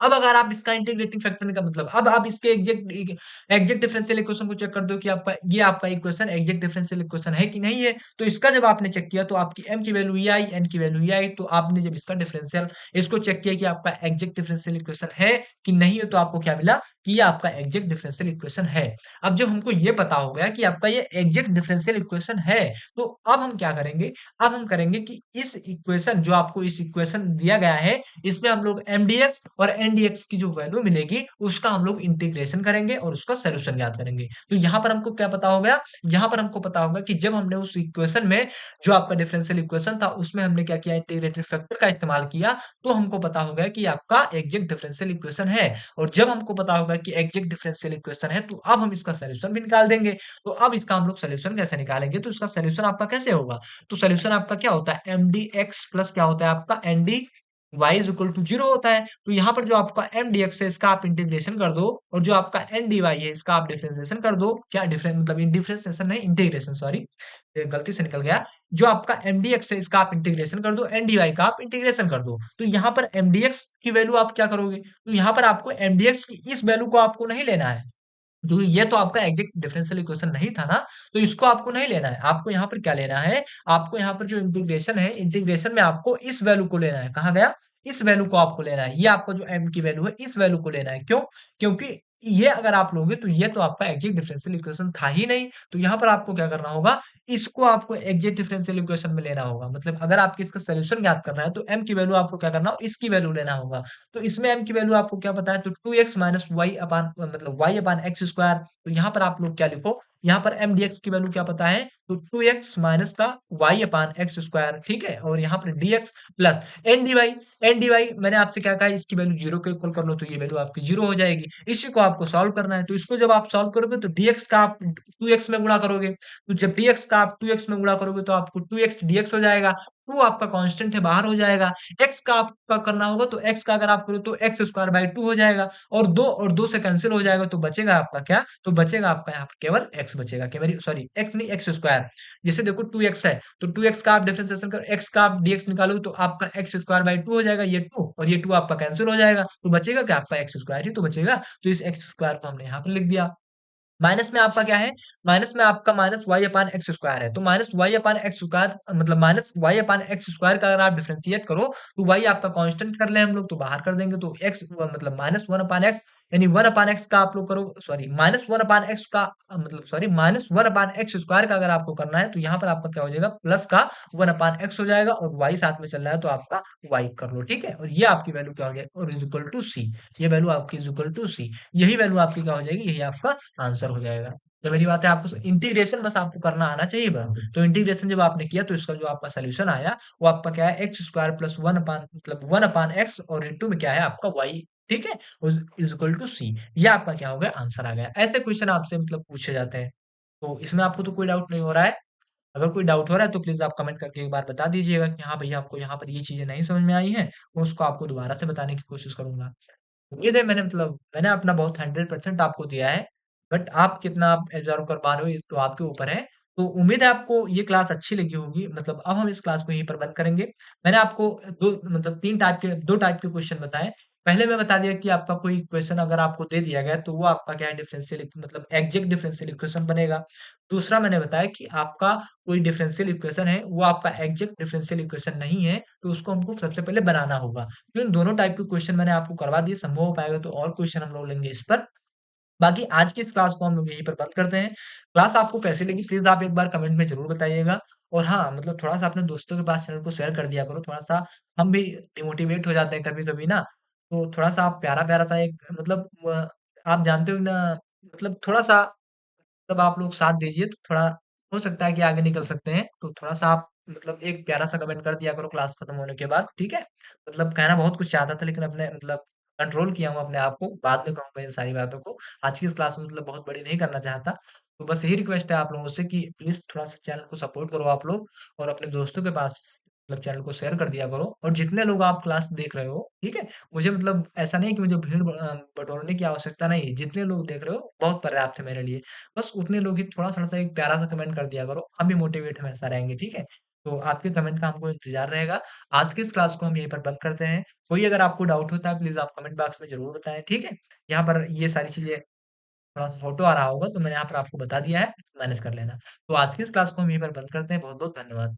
अब अगर आप इसका इंटीग्रेटिंग फैक्टर का मतलब अब आप इसके एग्जैक्ट डिफरेंशियल इक्वेशन को चेक कर दो कि आपका ये आपका इक्वेशन एग्जैक्ट डिफरेंशियल इक्वेशन है कि नहीं है। तो इसका जब आपने चेक किया तो आपकी m की वैल्यू ये आई, n की वैल्यू ये आई, तो आपने जब इसका डिफरेंशियल इसको चेक किया कि आपका एग्जैक्ट डिफरेंशियल इक्वेशन है कि नहीं है, तो आपको क्या मिला कि ये आपका एग्जैक्ट डिफरेंशियल इक्वेशन है। अब जब हमको ये पता हो गया कि आपका ये एग्जैक्ट डिफरेंशियल इक्वेशन है, तो अब हम क्या करेंगे? अब हम करेंगे कि इस इक्वेशन जो आपको इस इक्वेशन दिया गया है, इसमें हम लोग mdx और ndx की जो वैल्यू मिलेगी उसका हम लोग इंटीग्रेशन करेंगे और उसका सॉल्यूशन ज्ञात करेंगे। तो यहाँ पर हमको क्या पता हो गया? यहाँ पर हमको पता होगा कि जब हमने उस इक्वेशन में जो आपका डिफरेंशियल इक्वेशन था उसमें हमने क्या किया? इंटीग्रेटेड फैक्टर का इस्तेमाल किया, तो हमको पता हो गया कि आपका एग्जैक्ट डिफरेंशियल इक्वेशन है। और जब हमको पता होगा कि एग्जैक्ट डिफरेंशियल इक्वेशन है, तो अब हम इसका सॉल्यूशन भी निकाल देंगे। तो अब इसका हम लोग सॉल्यूशन कैसे निकालेंगे? तो इसका सॉल्यूशन आपका कैसे होगा? तो सॉल्यूशन आपका क्या होता है? mdx प्लस क्या होता है आपका? nd y is equal to 0 होता है। तो यहाँ पर जो आपका mdx है इसका आप इंटीग्रेशन कर दो, और जो आपका ndy है इसका आप डिफरेंशिएशन कर दो। क्या डिफरेंस मतलब डिफरेंशिएशन नहीं, इंटीग्रेशन, सॉरी गलती से निकल गया। जो आपका mdx है इसका आप इंटीग्रेशन कर दो, ndy का आप इंटीग्रेशन कर दो। तो यहाँ पर mdx की वैल्यू आप क्या करोगे? तो यहाँ पर आपको mdx की इस वैल्यू को आपको नहीं लेना है। तो ये तो आपका एग्जैक्ट डिफरेंशियल इक्वेशन नहीं था ना, तो इसको आपको नहीं लेना है। आपको यहाँ पर क्या लेना है? आपको यहाँ पर जो इंटीग्रेशन है, इंटीग्रेशन में आपको इस वैल्यू को लेना है। कहाँ गया? इस वैल्यू को आपको लेना है। ये आपका जो m की वैल्यू है, इस वैल्यू को लेना है। क्यों? क्योंकि ये अगर आप लोगे तो ये तो आपका एग्जैक्ट डिफरेंशियल इक्वेशन था ही नहीं। तो यहाँ पर आपको क्या करना होगा? इसको आपको एग्जैक्ट डिफरेंशियल इक्वेशन में लेना होगा। मतलब अगर आपको इसका सॉल्यूशन ज्ञात करना है, तो m की वैल्यू आपको क्या करना होगा? इसकी वैल्यू लेना होगा। तो इसमें m की वैल्यू आपको क्या पता है? तो 2x माइनस वाई अपान मतलब y अपान एक्स स्क्वायर। तो यहाँ पर आप लोग क्या लिखो? यहाँ पर mdx की वैल्यू क्या पता है? तो 2x माइनस का y अपान एक्स स्क्वायर, ठीक है। और यहाँ पर dx प्लस ndy मैंने आपसे क्या कहा? इसकी वैल्यू 0 के इक्वल कर लो, तो ये वैल्यू आपकी 0 हो जाएगी। इसी को आपको सॉल्व करना है। तो इसको जब आप सॉल्व करोगे तो dx का आप 2x में गुणा करोगे। तो जब dx का आप 2x में गुणा करोगे तो आपको 2x dx हो जाएगा। 2 आपका कांस्टेंट है, बाहर हो जाएगा। x का आपका करना होगा, तो x का अगर आप करो तो एक्स स्क्वायर बाई 2 हो जाएगा, और 2 से कैंसिल हो जाएगा, तो बचेगा आपका क्या? तो बचेगा आपका यहाँ पर केवल x बचेगा, केवल सॉरी x नहीं, एक्स स्क्वायर। जैसे देखो 2x है, तो 2x का आप डिफरेंशिएशन करो, x का आप dx निकालोगे तो आपका एक्स स्क्वायर बाई 2 हो जाएगा, ये 2 और ये 2 आपका कैंसिल हो जाएगा, तो बचेगा क्या? आपका एक्स स्क्वायर ही तो बचेगा। तो इस एक्स स्क्वायर को हमने यहाँ पर लिख दिया। माइनस में आपका क्या है? माइनस में आपका माइनस वाई अपान एक्स स्क्वायर है। तो माइनस वाई अपान एक्स स्क्वायर मतलब माइनस वाई अपान एक्स स्क्वायर का अगर आप डिफरेंशिएट करो, तो वाई आपका कांस्टेंट कर लें हम लोग, तो बाहर कर देंगे। तो एक्स मतलब माइनस वन अपान एक्स, यानी वन अपान एक्स का आप लोग करो, sorry minus one upon x का मतलब sorry minus one upon X square का अगर आपको करना है, तो यहाँ पर आपका क्या हो जाएगा? प्लस का वन अपान एक्स हो जाएगा, और वाई साथ में चल रहा है, तो आपका वाई कर लो, ठीक है। और ये आपकी वैल्यू क्या हो जाएगी? और इज इक्वल टू सी। ये वैल्यू आपकी इज इक्वल टू सी। यही वैल्यू आपकी क्या हो जाएगी? यही आपका आंसर हो जाएगा। तो मेरी बात है, आपको इंटीग्रेशन बस आपको करना आना चाहिए बस। तो इंटीग्रेशन जब आपने किया, तो इसका जो आपका सोल्यूशन आया, वो आपका क्या है? X square plus one upon मतलब वन अपान एक्स, और इंटू में क्या है आपका वाई, ठीक है, इज इक्वल टू सी। ये आपका क्या हो गया? आंसर आ गया। ऐसे क्वेश्चन आपसे मतलब पूछे जाते हैं। तो इसमें आपको तो कोई डाउट नहीं हो रहा है? अगर कोई डाउट हो रहा है, तो प्लीज आप कमेंट करके एक बार बता दीजिएगा कि हाँ भैया, हमको यहाँ पर ये चीजें नहीं समझ में आई हैं। मैं उसको आपको दोबारा से बताने की कोशिश करूंगा। उम्मीद है मैंने अपना बहुत 100% आपको दिया है, बट आप कितना आप एब्ज़ॉर्ब कर पा रहे हो, ये तो आपके ऊपर है। तो उम्मीद है आपको ये क्लास अच्छी लगी होगी। मतलब अब हम इस क्लास को यहीं पर बंद करेंगे। मैंने आपको 2 मतलब 3 टाइप के 2 टाइप के क्वेश्चन बताए। पहले मैं बता दिया कि आपका कोई क्वेश्चन अगर आपको दे दिया गया है, तो वो आपका क्या है? डिफरेंशियल मतलब एग्जैक्ट डिफरेंशियल इक्वेशन बनेगा। दूसरा मैंने बताया कि आपका कोई डिफरेंशियल इक्वेशन है, वो आपका एग्जैक्ट डिफरेंशियल इक्वेशन नहीं है, तो उसको हमको सबसे पहले बनाना होगा। तो इन दोनों टाइप के क्वेश्चन मैंने आपको करवा दिए, संभव हो पाएगा तो और क्वेश्चन हम लोग लेंगे इस पर। बाकी आज की इस क्लास को हम लोग यहीं पर बंद करते हैं। क्लास आपको कैसी लगी, प्लीज आप एक बार कमेंट में जरूर बताइएगा। और हाँ, मतलब थोड़ा सा अपने दोस्तों के पास चैनल को शेयर कर दिया करो, थोड़ा सा हम भी डिमोटिवेट हो जाते हैं कभी कभी ना। तो थोड़ा सा आप प्यारा प्यारा सा एक मतलब आप जानते हो ना, मतलब थोड़ा सा तब आप लोग साथ दीजिए, तो थोड़ा हो सकता है कि आगे निकल सकते हैं। तो थोड़ा-सा आप मतलब एक प्यारा-सा कमेंट कर दिया करो क्लास खत्म होने के बाद, ठीक है? मतलब कहना बहुत कुछ चाहता था, लेकिन अपने मतलब कंट्रोल किया हूँ अपने आप को, बाद में कहूँगा इन सारी बातों को। आज की इस क्लास में मतलब बहुत बड़ी नहीं करना चाहता। तो बस यही रिक्वेस्ट है आप लोगों से कि प्लीज़ थोड़ा-सा चैनल को सपोर्ट करो आप लोग, और अपने दोस्तों के पास मतलब चैनल को शेयर कर दिया करो। और जितने लोग आप क्लास देख रहे हो, ठीक है? मुझे मतलब ऐसा नहीं है कि मुझे भीड़ बटोरने की आवश्यकता नहीं है। जितने लोग देख रहे हो, बहुत पर्याप्त है मेरे लिए। बस उतने लोग ही थोड़ा-सा सा एक प्यारा-सा कमेंट कर दिया करो, हम भी मोटिवेट हमेशा रहेंगे, ठीक है? तो आपके कमेंट का हमको इंतज़ार रहेगा। आज की इस क्लास को हम यहीं पर बंद करते हैं। कोई अगर आपको डाउट होता है, प्लीज़ आप कमेंट बॉक्स में ज़रूर बताएँ, ठीक है? यहाँ पर ये सारी चीज़ें थोड़ा-सा फ़ोटो आ रहा होगा, तो मैंने यहाँ पर आपको बता दिया है, मैनेज कर लेना। तो आज की इस क्लास को हम यहीं पर बंद करते हैं। बहुत-बहुत धन्यवाद।